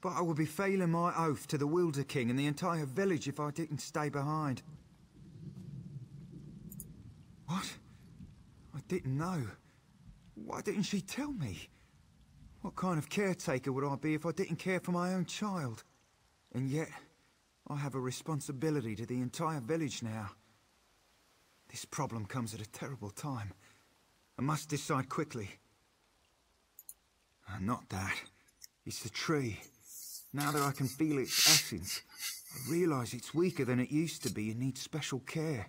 But I would be failing my oath to the Wilder King and the entire village if I didn't stay behind. What? I didn't know. Why didn't she tell me? What kind of caretaker would I be if I didn't care for my own child? And yet, I have a responsibility to the entire village now. This problem comes at a terrible time. I must decide quickly. Not that. It's the tree. Now that I can feel its essence, I realise it's weaker than it used to be and needs special care.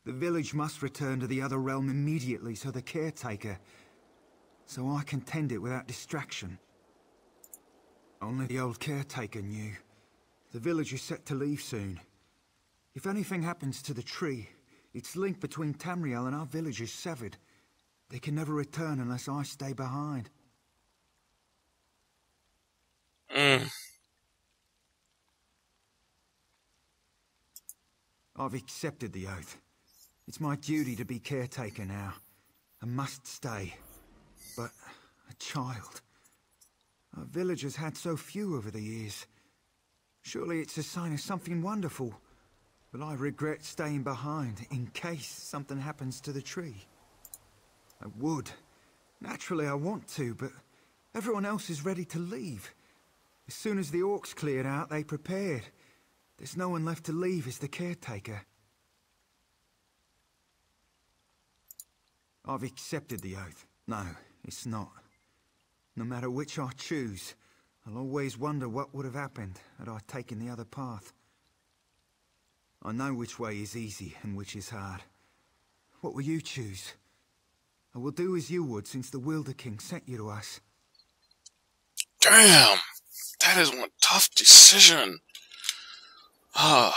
The village must return to the other realm immediately so the caretaker... so I can tend it without distraction. Only the old caretaker knew. The village is set to leave soon. If anything happens to the tree, its link between Tamriel and our village is severed. They can never return unless I stay behind. I've accepted the oath. It's my duty to be caretaker now. I must stay. But a child... Our village has had so few over the years. Surely it's a sign of something wonderful. But I regret staying behind in case something happens to the tree. I would. Naturally I want to, but everyone else is ready to leave. As soon as the orcs cleared out, they prepared. There's no one left to leave as the caretaker. I've accepted the oath. No, it's not. No matter which I choose, I'll always wonder what would have happened had I taken the other path. I know which way is easy and which is hard. What will you choose? I will do as you would since the Wilder King sent you to us. Damn! That is one tough decision. Ah.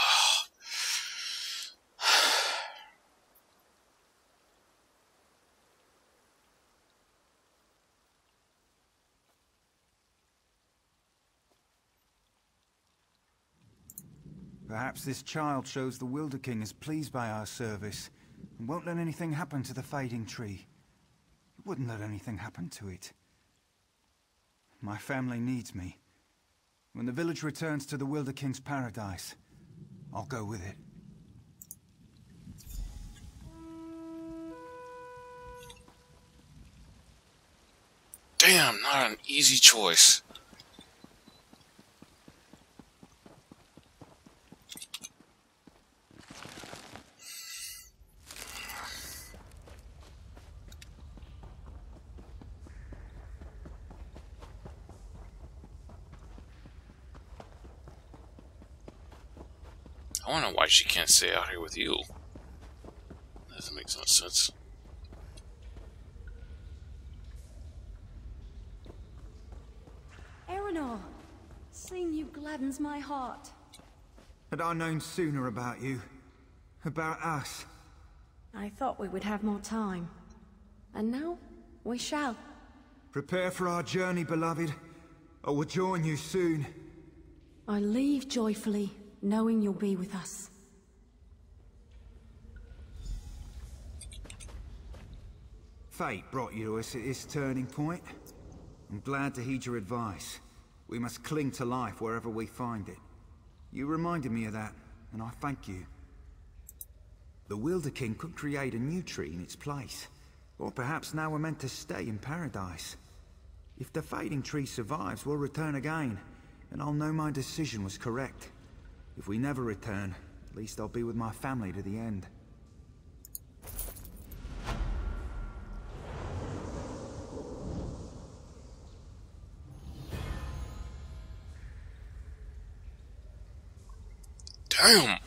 Perhaps this child shows the Wilder King is pleased by our service and won't let anything happen to the fading tree. He wouldn't let anything happen to it. My family needs me. When the village returns to the Wilder King's paradise, I'll go with it. Damn, not an easy choice. I wonder why she can't stay out here with you. That doesn't make no sense. Erenor, seeing you gladdens my heart. Had I known sooner about you, about us. I thought we would have more time. And now, we shall. Prepare for our journey, beloved. I will join you soon. I leave joyfully, knowing you'll be with us. Fate brought you to us at this turning point. I'm glad to heed your advice. We must cling to life wherever we find it. You reminded me of that, and I thank you. The Wilder King could create a new tree in its place. Or perhaps now we're meant to stay in paradise. If the fading tree survives, we'll return again, and I'll know my decision was correct. If we never return, at least I'll be with my family to the end. Damn!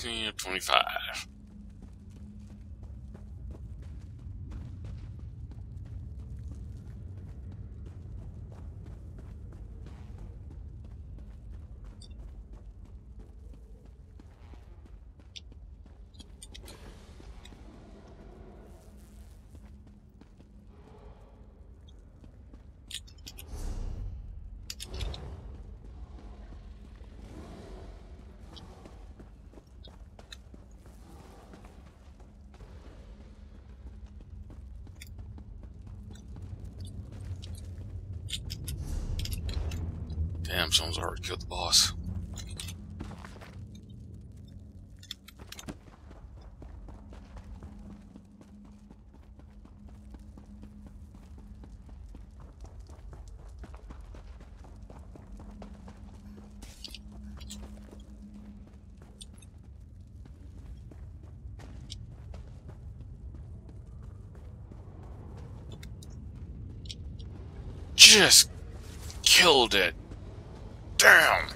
to 25. Damn, someone's already killed the boss. Just killed it. Damn.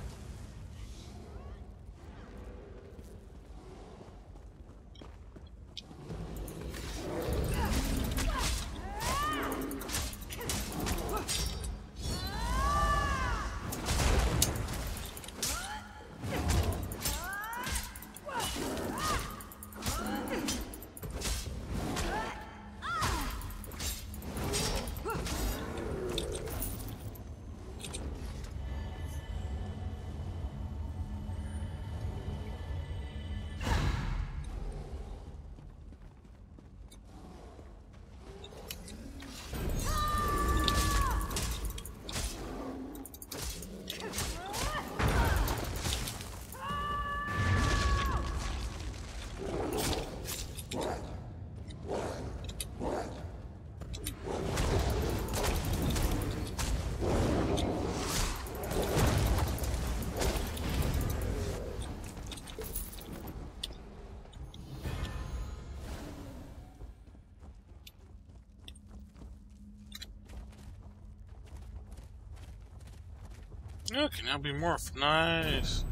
Oh, can now be morphed. Nice.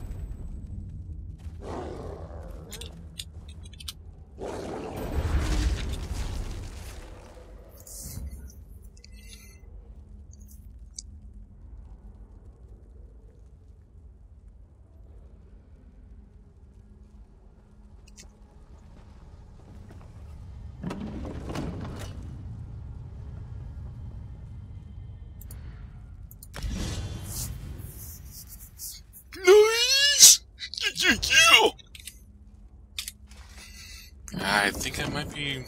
I think I might be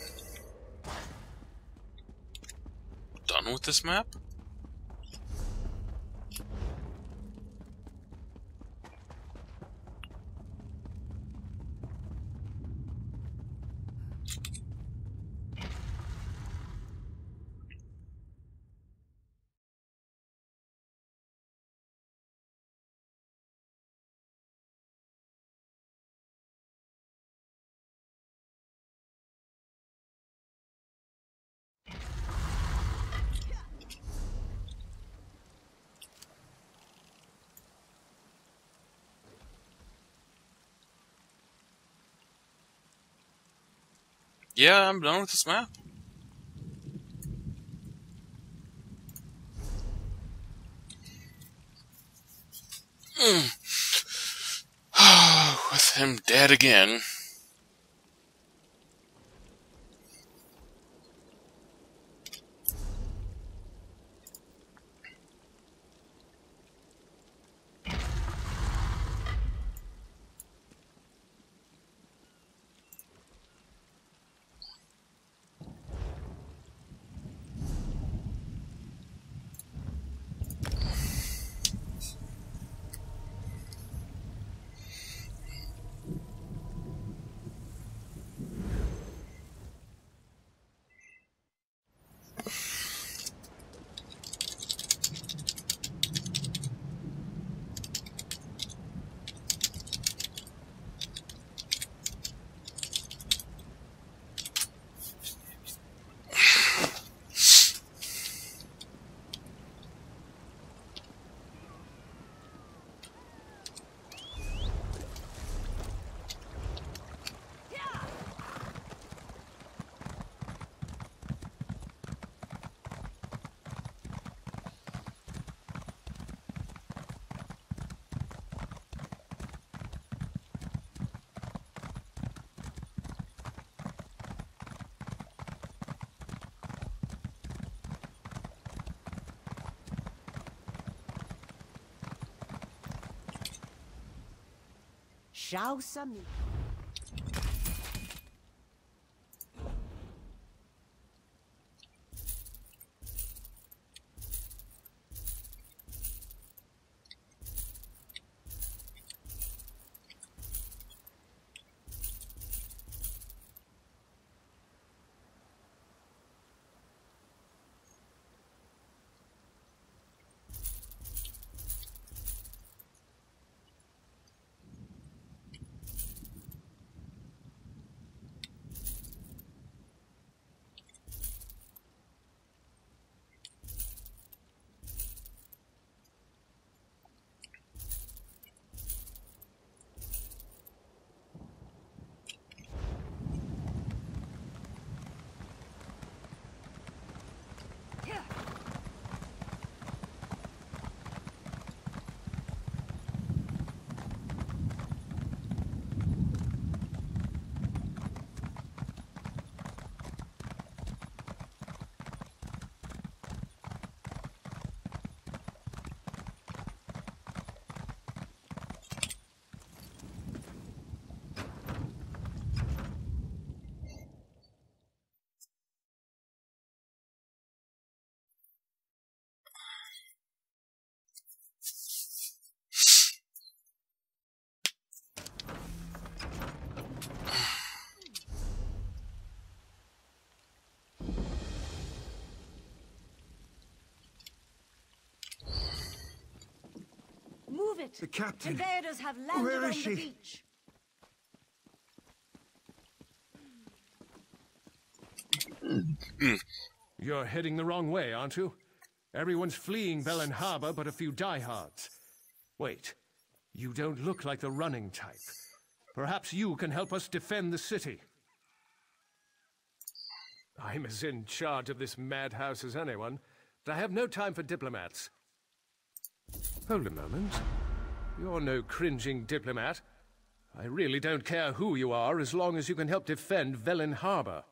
done with this map. Yeah, I'm done with this map. With him dead again. Show some. Move it! The captain! Invaders have landed Where is on she? the beach! You're heading the wrong way, aren't you? Everyone's fleeing Velen Harbor but a few diehards. Wait, you don't look like the running type. Perhaps you can help us defend the city. I'm as in charge of this madhouse as anyone, but I have no time for diplomats. Hold a moment. You're no cringing diplomat. I really don't care who you are as long as you can help defend Velen Harbor.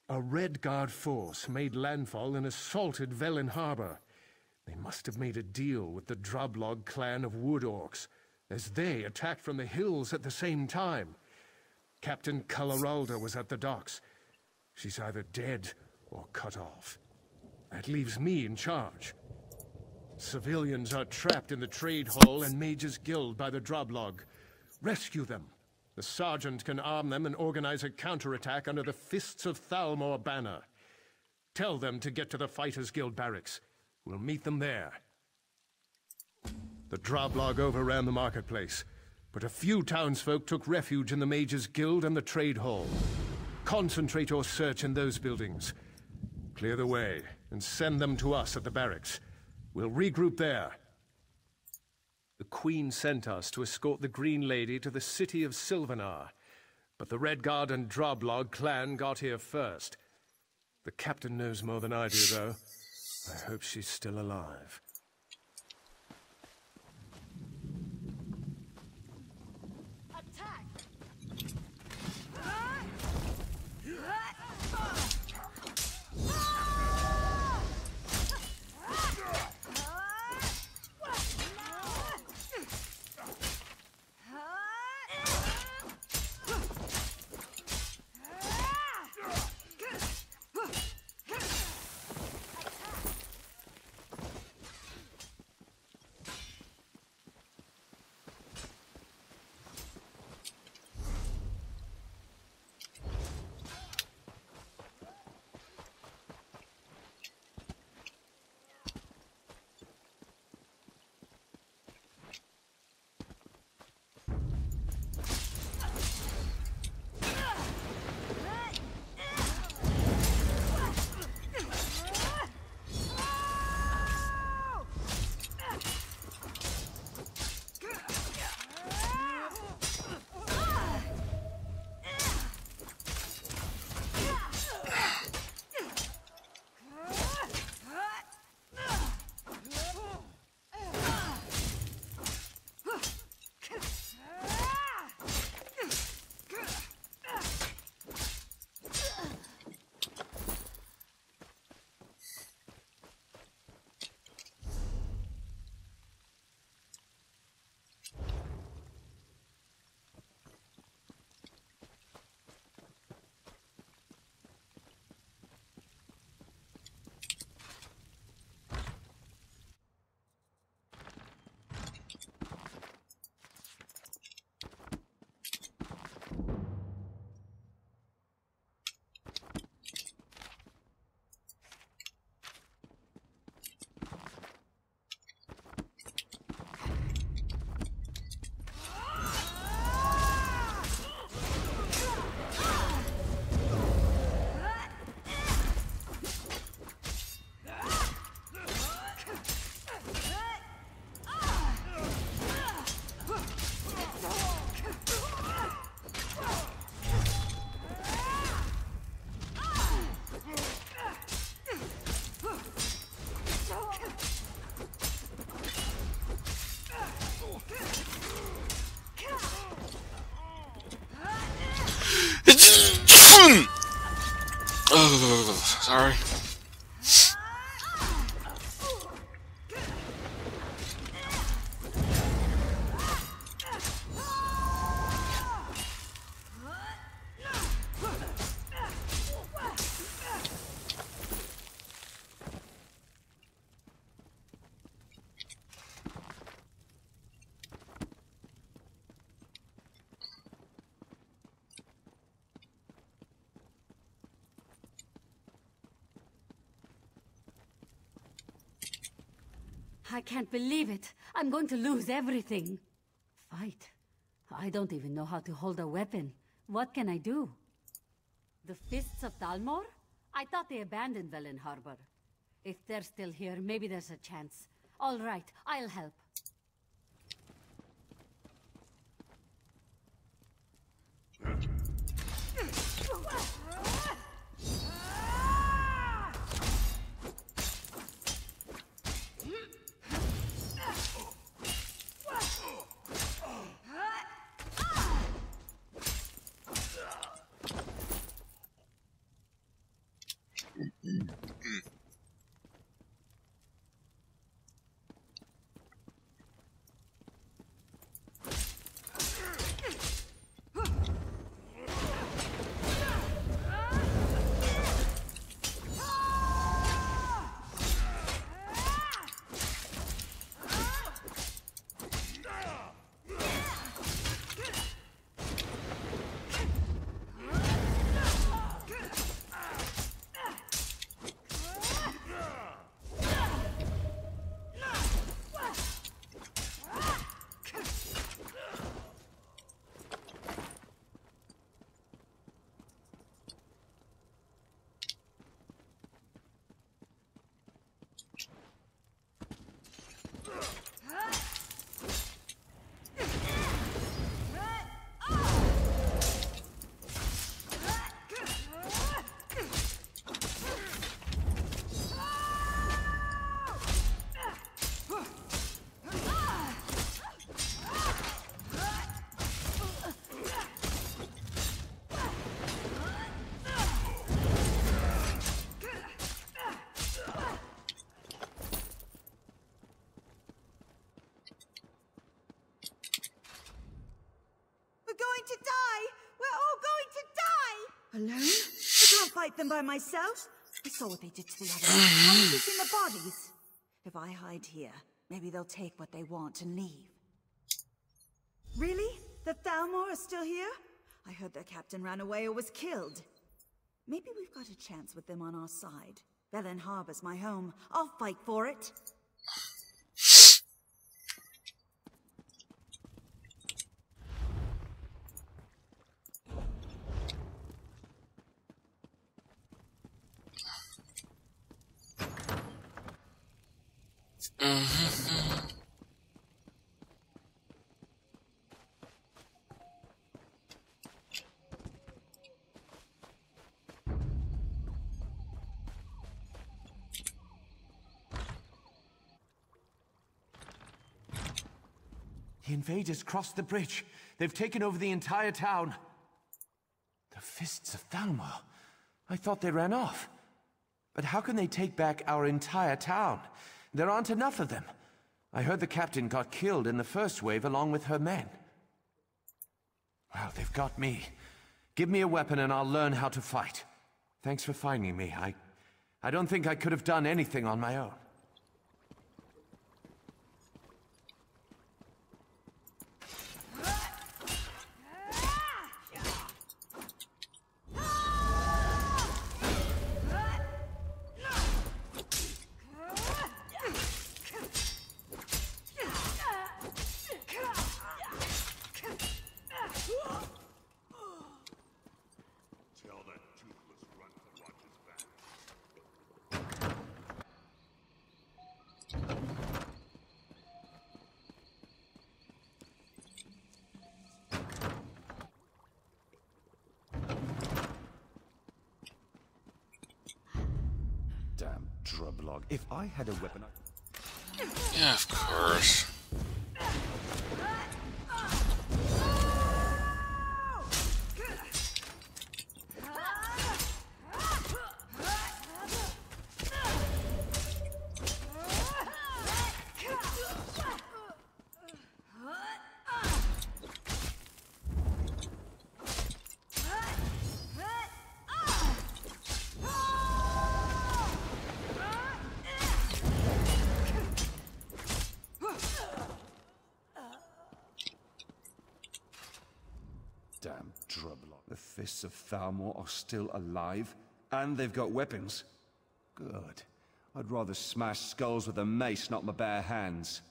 A Red Guard force made landfall and assaulted Velen Harbor. They must have made a deal with the Droblog clan of Wood Orcs, as they attacked from the hills at the same time. Captain Coloralda was at the docks. She's either dead or cut off. That leaves me in charge. Civilians are trapped in the Trade Hall and Mage's Guild by the Droblog. Rescue them. The sergeant can arm them and organize a counterattack under the Fists of Thalmor banner. Tell them to get to the Fighters Guild barracks. We'll meet them there. The Droblog overran the marketplace, but a few townsfolk took refuge in the Mage's Guild and the Trade Hall. Concentrate your search in those buildings. Clear the way and send them to us at the barracks. We'll regroup there. The Queen sent us to escort the Green Lady to the city of Sylvanar, but the Red Guard and Droblog clan got here first. The captain knows more than I do, though. I hope she's still alive. Sorry. I can't believe it. I'm going to lose everything. Fight? I don't even know how to hold a weapon. What can I do? The Fists of Thalmor? I thought they abandoned Velen Harbor. If they're still here, maybe there's a chance. All right, I'll help. Alone? I can't fight them by myself. I saw what they did to the others. Haven't you seen the bodies? If I hide here, maybe they'll take what they want and leave. Really? The Thalmor are still here? I heard their captain ran away or was killed. Maybe we've got a chance with them on our side. Velen Harbor's my home. I'll fight for it. The invaders crossed the bridge. They've taken over the entire town. The Fists of Thalmor. I thought they ran off. But how can they take back our entire town? There aren't enough of them. I heard the captain got killed in the first wave along with her men. Well, they've got me. Give me a weapon and I'll learn how to fight. Thanks for finding me. I don't think I could have done anything on my own. Damn drublog. If I had a weapon, Yeah, of course. Damn Drublog. The Fists of Thalmor are still alive, and they've got weapons. Good. I'd rather smash skulls with a mace, not my bare hands.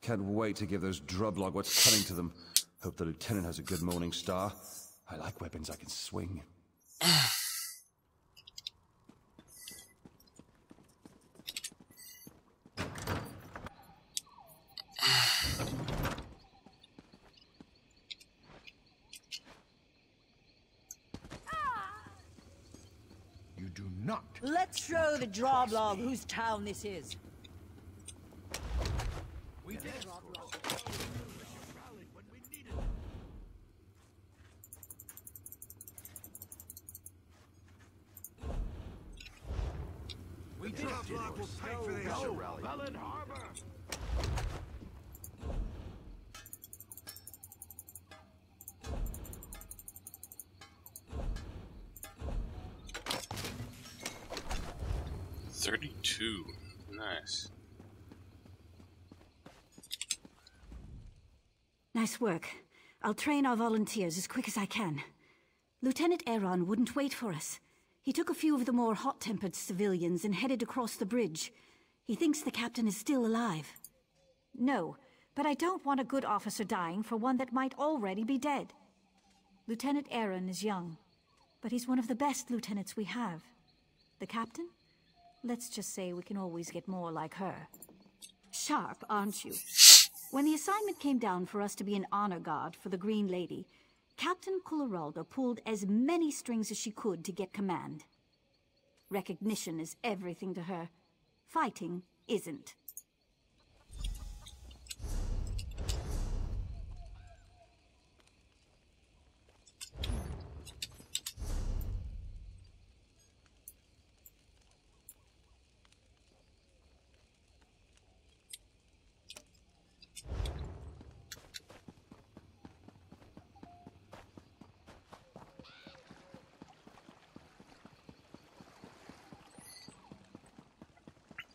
Can't wait to give those Drublog what's coming to them. Hope the Lieutenant has a good morning star. I like weapons I can swing. You do not. Let's show the Droblog whose town this is. We did. We did. Droblog will pay for this. Velen Harbor. Nice. Nice work. I'll train our volunteers as quick as I can. Lieutenant Aaron wouldn't wait for us. He took a few of the more hot-tempered civilians and headed across the bridge. He thinks the captain is still alive. No, but I don't want a good officer dying for one that might already be dead. Lieutenant Aaron is young, but he's one of the best lieutenants we have. The captain? Let's just say we can always get more like her. Sharp, aren't you? When the assignment came down for us to be an honor guard for the Green Lady, Captain Cularalda pulled as many strings as she could to get command. Recognition is everything to her. Fighting isn't.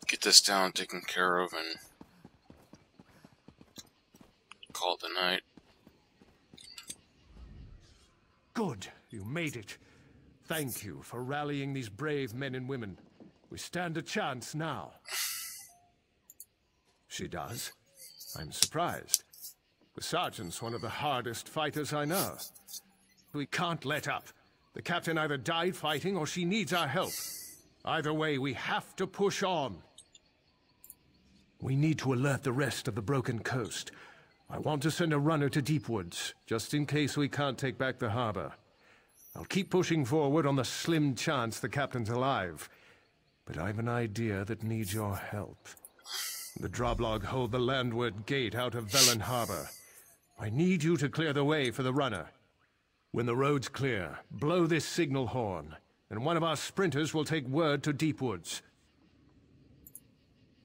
Get this down, taken care of, and call it a night. Good, you made it. Thank you for rallying these brave men and women. We stand a chance now. She does. I'm surprised. The sergeant's one of the hardest fighters I know. We can't let up. The captain either died fighting or she needs our help. Either way, we have to push on. We need to alert the rest of the Broken Coast. I want to send a runner to Deepwoods, just in case we can't take back the harbor. I'll keep pushing forward on the slim chance the captain's alive. But I've an idea that needs your help. The Droblog hold the landward gate out of Velen Harbor. I need you to clear the way for the runner. When the road's clear, blow this signal horn, and one of our sprinters will take word to Deepwoods.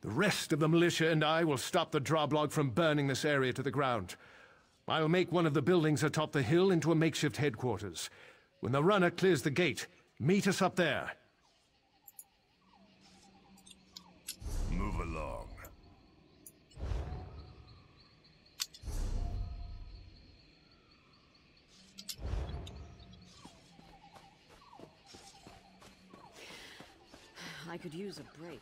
The rest of the militia and I will stop the Droblog from burning this area to the ground. I'll make one of the buildings atop the hill into a makeshift headquarters. When the runner clears the gate, meet us up there. Move along. I could use a break.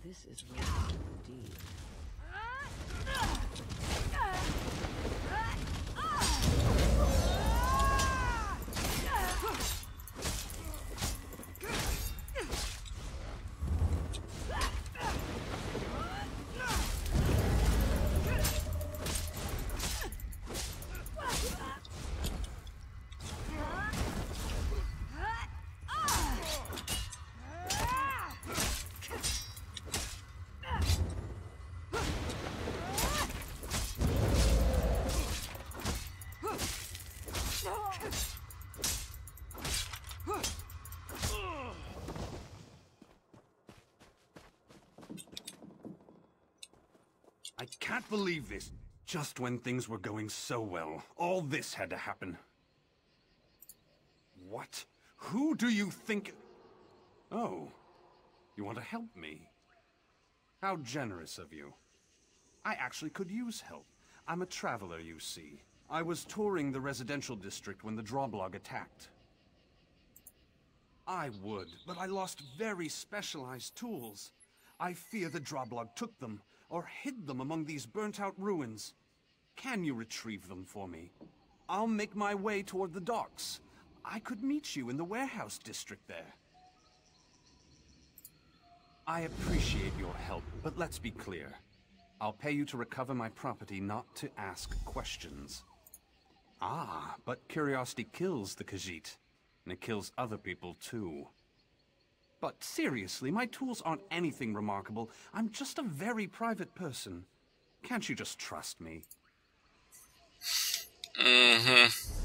This is rough indeed. I can't believe this. Just when things were going so well, all this had to happen. What? Who do you think... Oh, you want to help me? How generous of you. I actually could use help. I'm a traveler, you see. I was touring the residential district when the Drawblog attacked. I would, but I lost very specialized tools. I fear the Drawblog took them, or hid them among these burnt-out ruins. Can you retrieve them for me? I'll make my way toward the docks. I could meet you in the warehouse district there. I appreciate your help, but let's be clear. I'll pay you to recover my property, not to ask questions. Ah, but curiosity kills the Khajiit, and it kills other people too. But seriously, my tools aren't anything remarkable. I'm just a very private person. Can't you just trust me? Mm-hmm.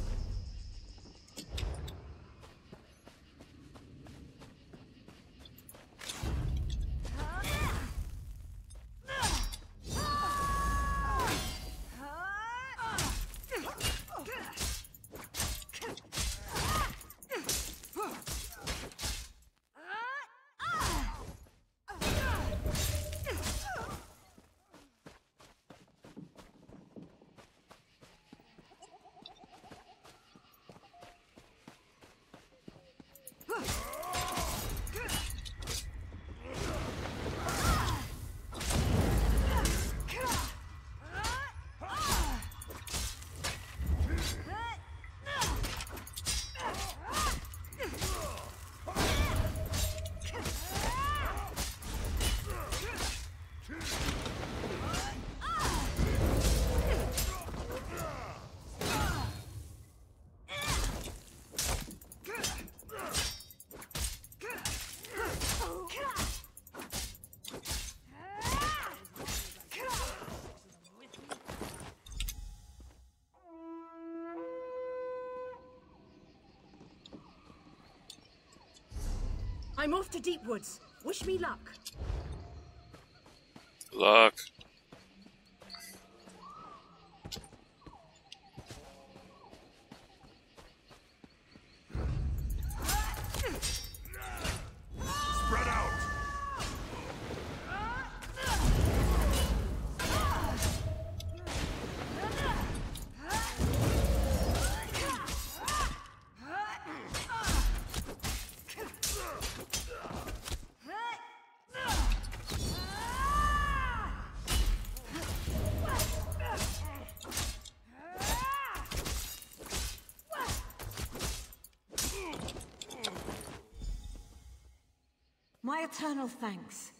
I'm off to Deepwoods. Wish me luck. Luck. Spread out! My eternal thanks.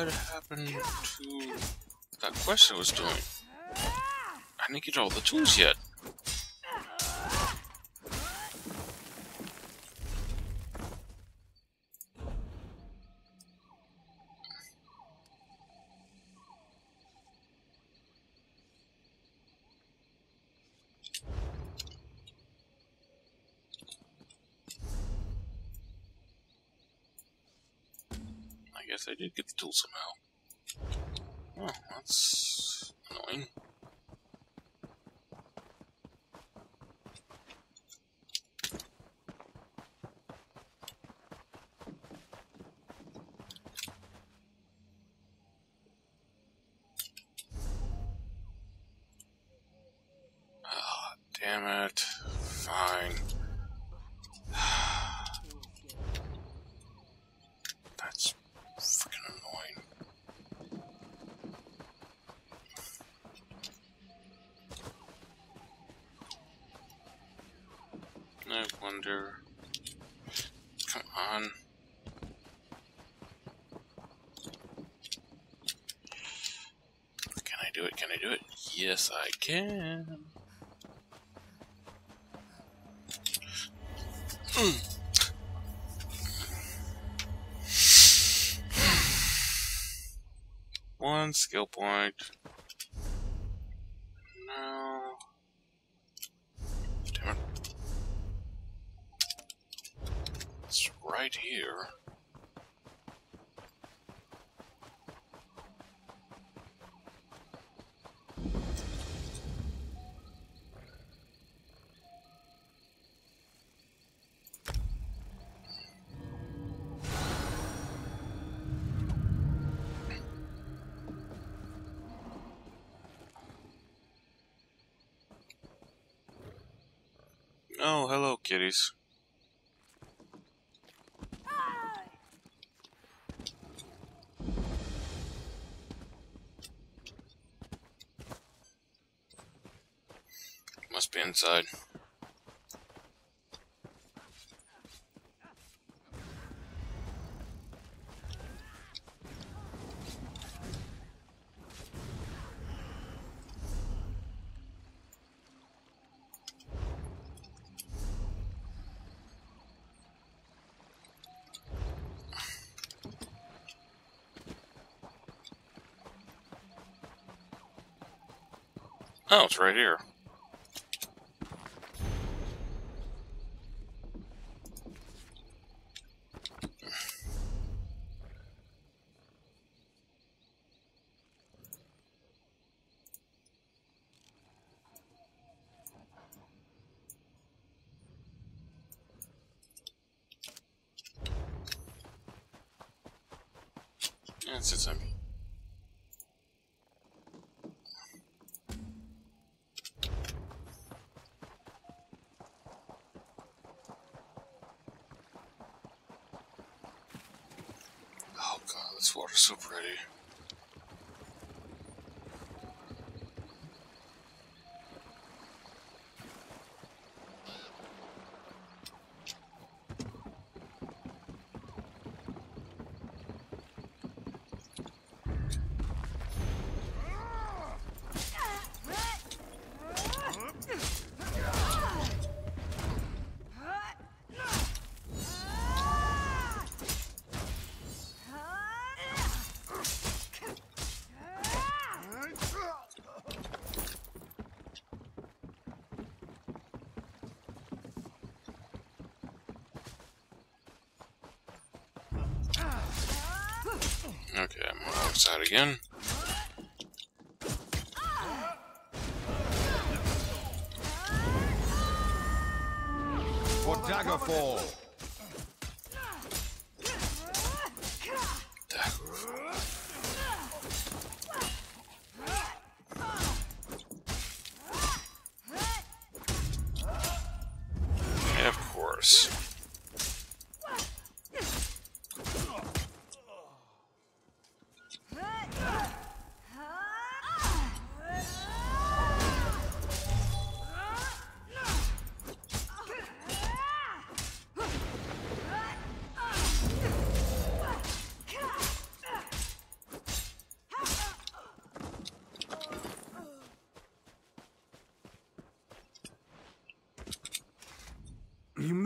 What happened to that quest I was doing? I didn't get all the tools yet. I guess I did get the tool somehow. Oh, that's annoying. Oh, damn it. Fine. That's freaking annoying. I wonder. Come on. Can I do it? Can I do it? Yes, I can. One skill point. No. Damn it. It's right here. Oh, hello, kitties. Must be inside. Oh, it's right here. Yeah, it's empty. Oh god, this water's so pretty. Okay, I'm on the outside again. For Daggerfall. Yeah, of course.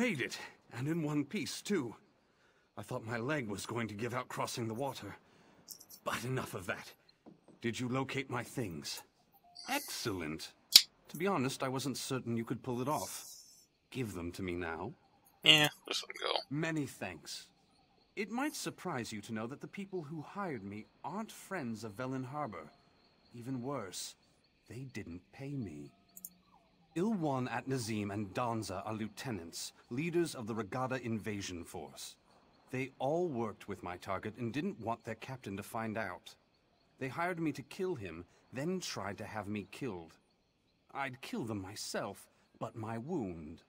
made it, and in one piece, too. I thought my leg was going to give out crossing the water. But enough of that. Did you locate my things? Excellent. To be honest, I wasn't certain you could pull it off. Give them to me now. Yeah, let them go. Many thanks. It might surprise you to know that the people who hired me aren't friends of Velen Harbor. Even worse, they didn't pay me. Ilwan at Nazim and Danza are lieutenants, leaders of the Regatta invasion force. They all worked with my target and didn't want their captain to find out. They hired me to kill him, then tried to have me killed. I'd kill them myself, but my wound.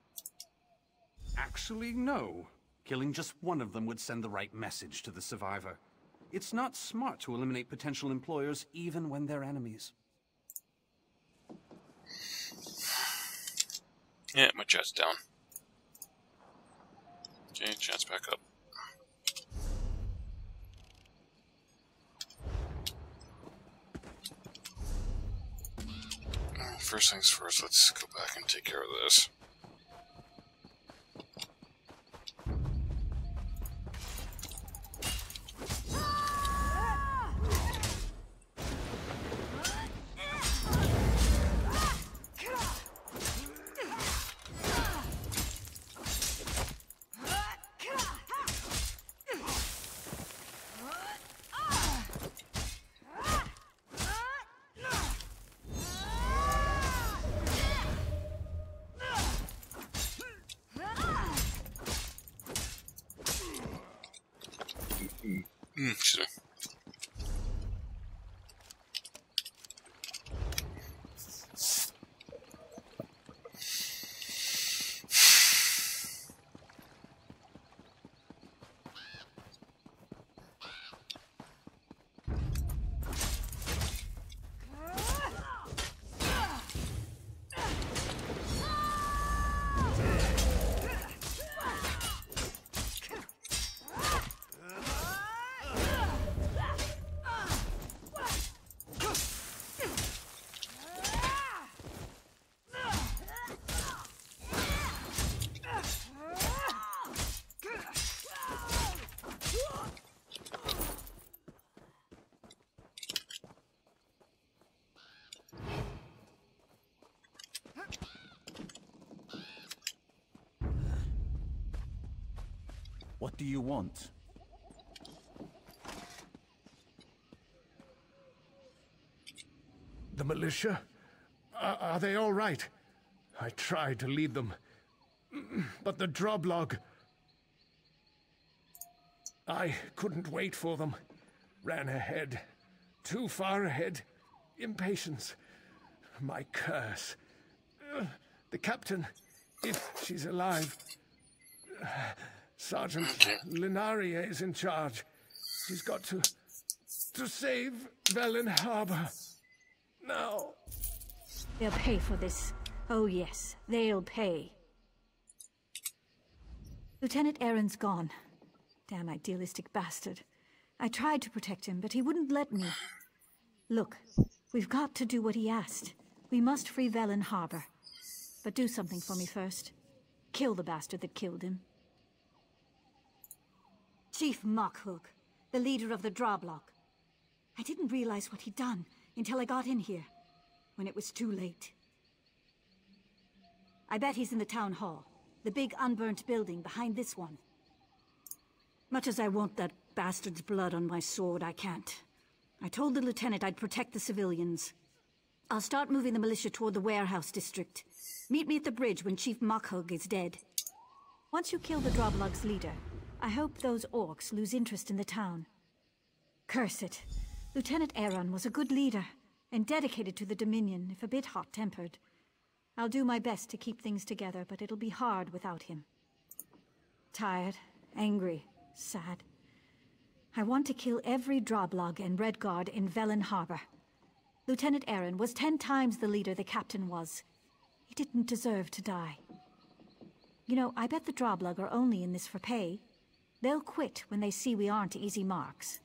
Actually, no. Killing just one of them would send the right message to the survivor. It's not smart to eliminate potential employers even when they're enemies. Yeah, my chat's down. Okay, chat's back up. First things first, let's go back and take care of this. Excuse me. What do you want? The militia? Are they all right? I tried to lead them, but the Droblog... I couldn't wait for them. Ran ahead. Too far ahead. Impatience. My curse. The captain, if she's alive... Sergeant Linaria is in charge. She's got to save Velen Harbor. Now. They'll pay for this. Oh yes, they'll pay. Lieutenant Aaron's gone. Damn idealistic bastard. I tried to protect him, but he wouldn't let me. Look, we've got to do what he asked. We must free Velen Harbor. But do something for me first. Kill the bastard that killed him. Chief Mockhook, the leader of the Droblog. I didn't realize what he'd done until I got in here, when it was too late. I bet he's in the town hall, the big unburnt building behind this one. Much as I want that bastard's blood on my sword, I can't. I told the lieutenant I'd protect the civilians. I'll start moving the militia toward the warehouse district. Meet me at the bridge when Chief Mockhook is dead. Once you kill the Droblog's leader, I hope those orcs lose interest in the town. Curse it. Lieutenant Aaron was a good leader, and dedicated to the Dominion, if a bit hot-tempered. I'll do my best to keep things together, but it'll be hard without him. Tired, angry, sad. I want to kill every Droblog and Redguard in Velen Harbor. Lieutenant Aaron was 10 times the leader the captain was. He didn't deserve to die. You know, I bet the Droblog are only in this for pay. They'll quit when they see we aren't easy marks.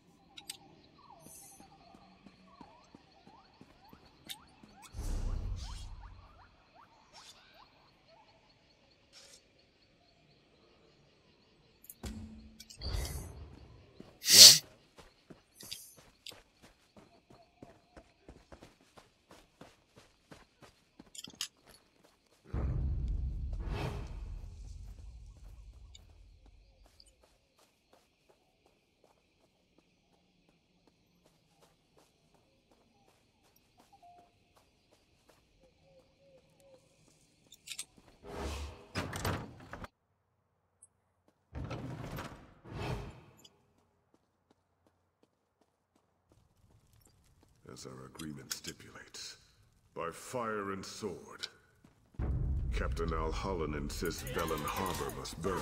as our agreement stipulates. By fire and sword. Captain Alhallen insists Velen Harbor must burn.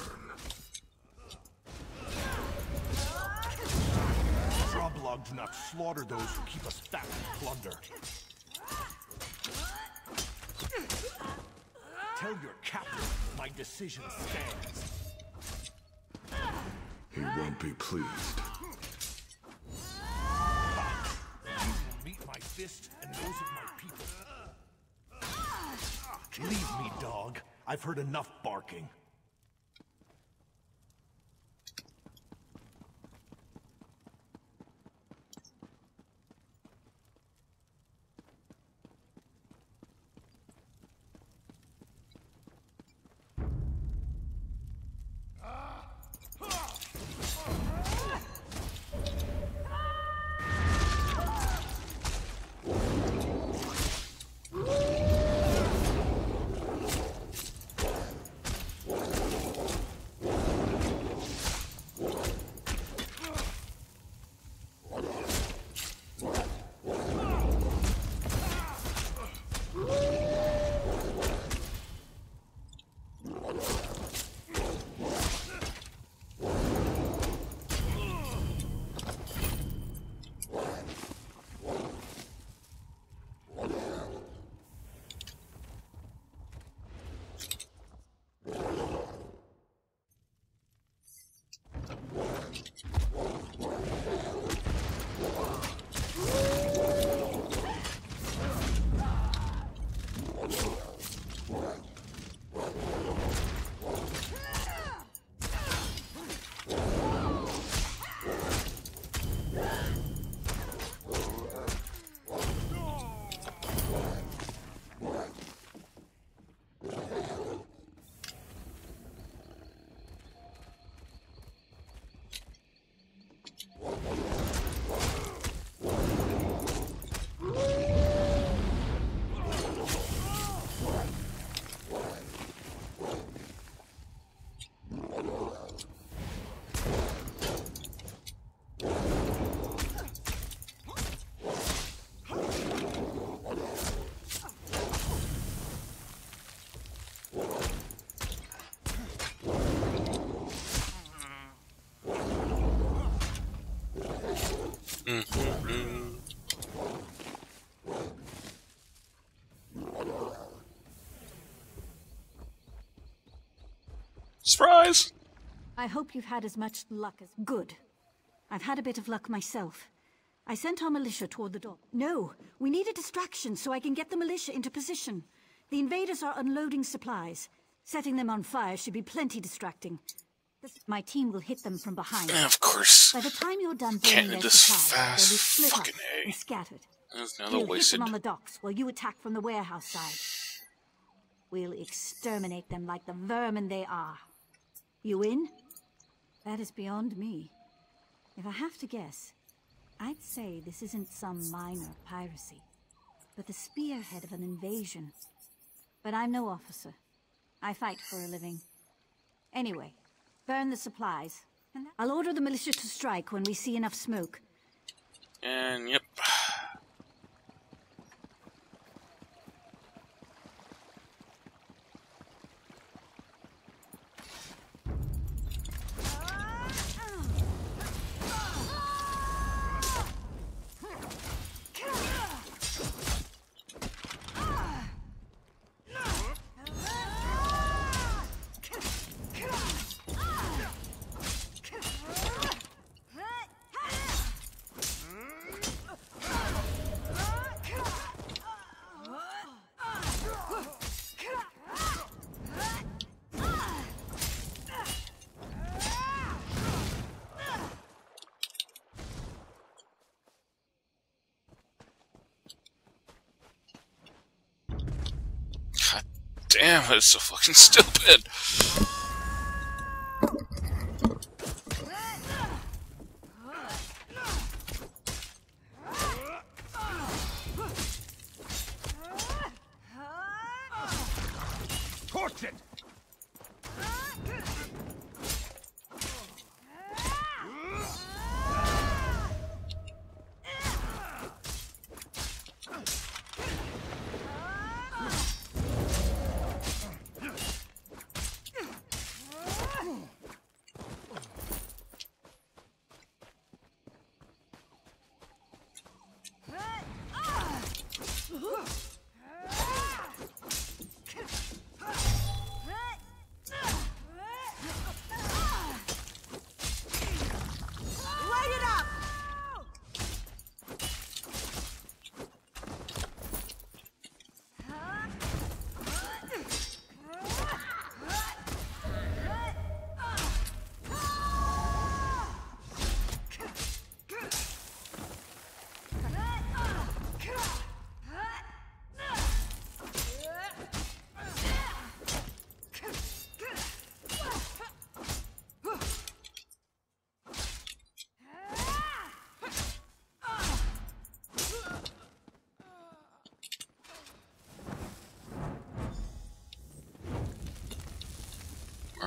Droblog do not slaughter those who keep us fat with plunder. Tell your captain my decision stands. He won't be pleased. You will meet my fist and those of my people. Leave me, dog. I've heard enough barking. Surprise! I hope you've had as much luck as... Good. I've had a bit of luck myself. I sent our militia toward the door. No, we need a distraction so I can get the militia into position. The invaders are unloading supplies. Setting them on fire should be plenty distracting. My team will hit them from behind. Yeah, of course. By the time you're done Can't burning do their this supplies, they'll be fast. split up Fucking A. and scattered. There's another We'll hit wasted. them on the docks while you attack from the warehouse side. We'll exterminate them like the vermin they are. You in? That is beyond me. If I have to guess, I'd say this isn't some minor piracy, but the spearhead of an invasion. But I'm no officer. I fight for a living. Anyway, burn the supplies. I'll order the militia to strike when we see enough smoke. And yep. Damn, that's so fucking stupid. Torch it!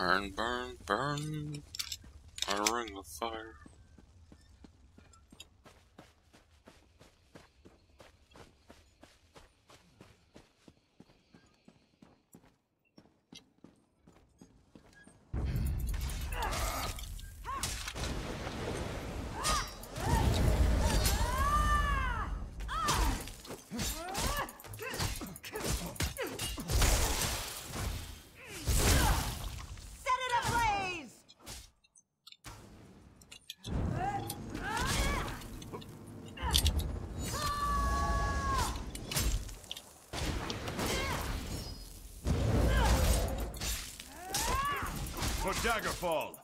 Burn, burn, burn. A ring of fire. For Daggerfall!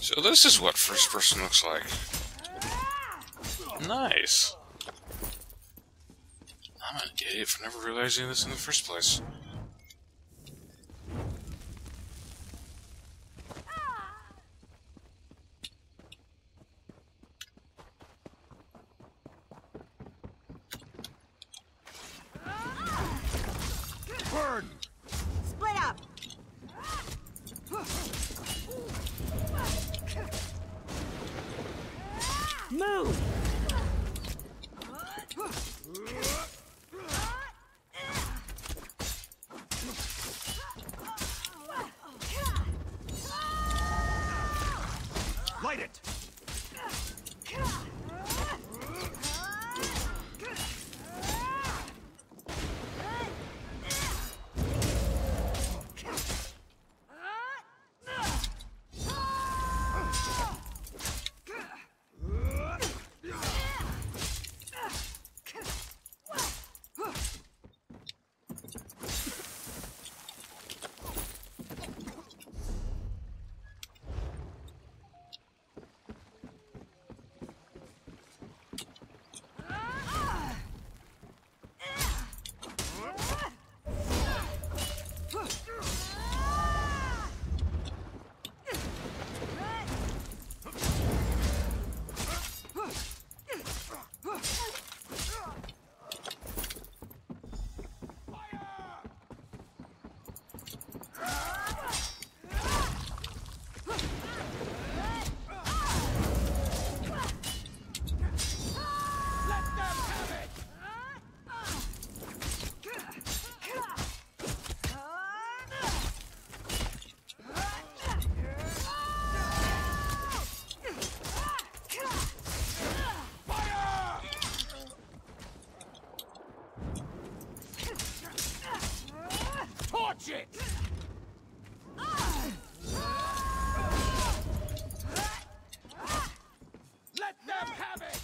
So this is what first person looks like. Nice. I'm an idiot for never realizing this in the first place. Burn! Split up! Move! Light it! Shit! Let them have it!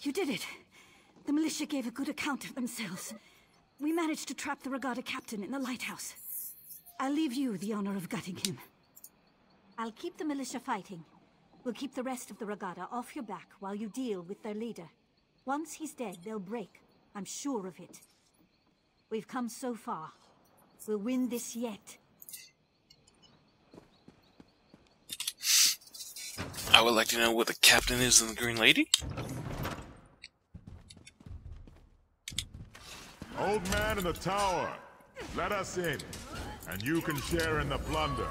You did it. The militia gave a good account of themselves. We managed to trap the regatta captain in the lighthouse. I'll leave you the honor of gutting him. I'll keep the militia fighting. We'll keep the rest of the regatta off your back while you deal with their leader. Once he's dead, they'll break. I'm sure of it. We've come so far. We'll win this yet. I would like to know what the captain is in the Green Lady. Old man in the tower, let us in, and you can share in the plunder.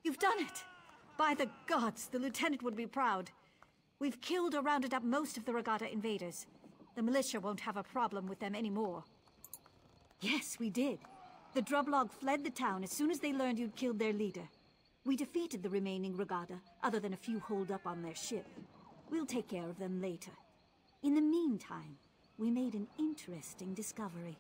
You've done it! By the gods, the lieutenant would be proud. We've killed or rounded up most of the regatta invaders. The militia won't have a problem with them anymore. Yes, we did. The Drublog fled the town as soon as they learned you'd killed their leader. We defeated the remaining regatta, other than a few holed up on their ship. We'll take care of them later. In the meantime, we made an interesting discovery.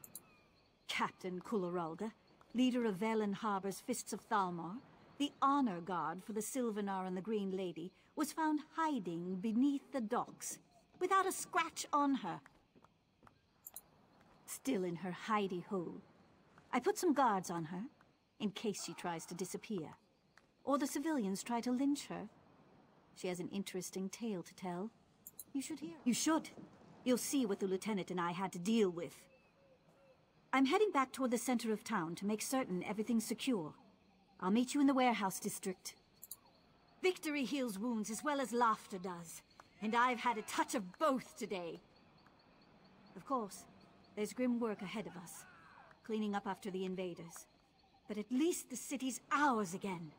Captain Kulleralga, leader of Velen Harbor's Fists of Thalmor, the honor guard for the Sylvanar and the Green Lady, was found hiding beneath the docks, without a scratch on her. Still in her hidey hole. I put some guards on her, in case she tries to disappear. Or the civilians try to lynch her. She has an interesting tale to tell. You should hear. You should. You'll see what the lieutenant and I had to deal with. I'm heading back toward the center of town to make certain everything's secure. I'll meet you in the warehouse district. Victory heals wounds as well as laughter does. And I've had a touch of both today. Of course, there's grim work ahead of us. Cleaning up after the invaders. But at least the city's ours again.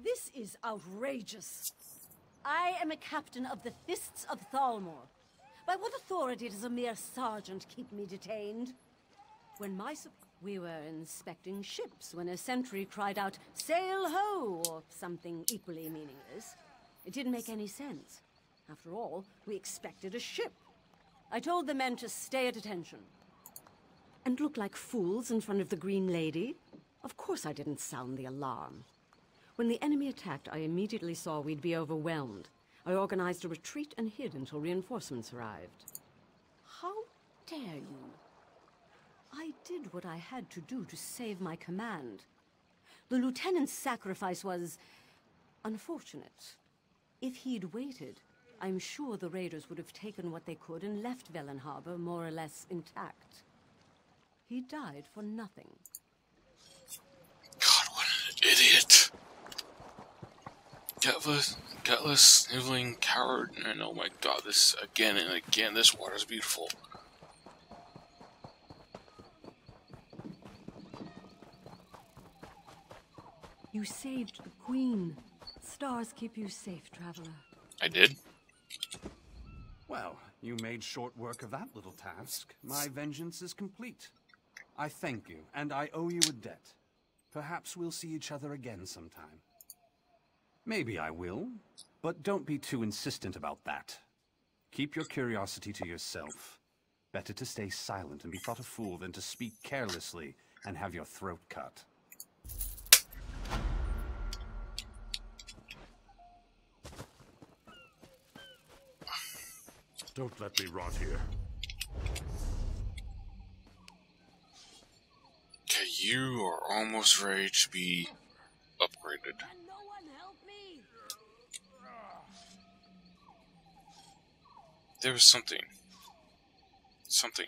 This is outrageous. I am a captain of the Fists of Thalmor. By what authority does a mere sergeant keep me detained? We were inspecting ships when a sentry cried out, "Sail ho!" or something equally meaningless. It didn't make any sense. After all, we expected a ship. I told the men to stay at attention. And look like fools in front of the Green Lady? Of course I didn't sound the alarm. When the enemy attacked, I immediately saw we'd be overwhelmed. I organized a retreat and hid until reinforcements arrived. How dare you? I did what I had to do to save my command. The lieutenant's sacrifice was unfortunate. If he'd waited, I'm sure the raiders would have taken what they could and left Velen Harbor more or less intact. He died for nothing. God, what an idiot. Gutless, sniveling coward, and oh my god, this again and again, this water's beautiful. You saved the Queen. Stars keep you safe, traveler. I did? Well, you made short work of that little task. My vengeance is complete. I thank you, and I owe you a debt. Perhaps we'll see each other again sometime. Maybe I will, but don't be too insistent about that. Keep your curiosity to yourself. Better to stay silent and be thought a fool than to speak carelessly and have your throat cut. Don't let me rot here. Okay, you are almost ready to be upgraded. Can no one help me? There was something. Something.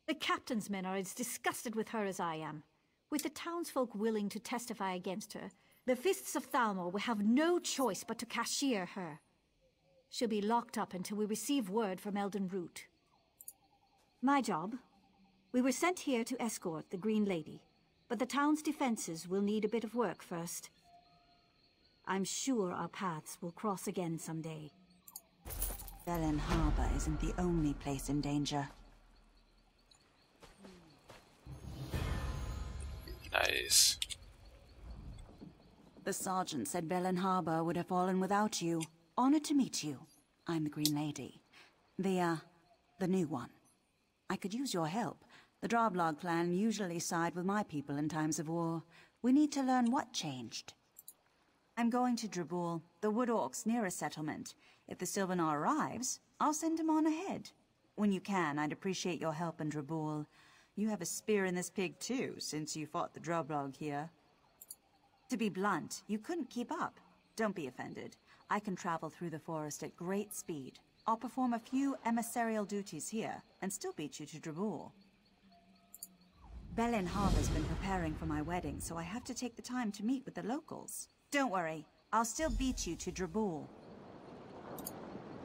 The captain's men are as disgusted with her as I am. With the townsfolk willing to testify against her, the Fists of Thalmor will have no choice but to cashier her. She'll be locked up until we receive word from Elden Root. My job? We were sent here to escort the Green Lady, but the town's defenses will need a bit of work first. I'm sure our paths will cross again someday. Velen Harbor isn't the only place in danger. Nice. The sergeant said Velen Harbor would have fallen without you. Honored to meet you. I'm the Green Lady. The new one. I could use your help. The Droblog clan usually side with my people in times of war. We need to learn what changed. I'm going to Drabul, the Wood Orcs' nearest settlement. If the Sylvanar arrives, I'll send him on ahead. When you can, I'd appreciate your help in Drabul. You have a spear in this pig too, since you fought the Droblog here. To be blunt, you couldn't keep up. Don't be offended. I can travel through the forest at great speed. I'll perform a few emissarial duties here, and still beat you to Drabul. Velen Harbor's been preparing for my wedding, so I have to take the time to meet with the locals. Don't worry, I'll still beat you to Drabul.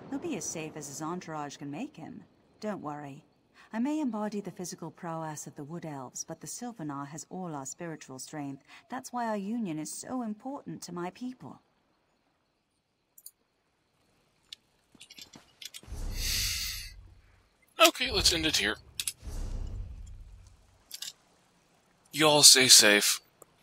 He'll be as safe as his entourage can make him. Don't worry. I may embody the physical prowess of the Wood Elves, but the Sylvanar has all our spiritual strength. That's why our union is so important to my people. Okay, let's end it here. You all stay safe.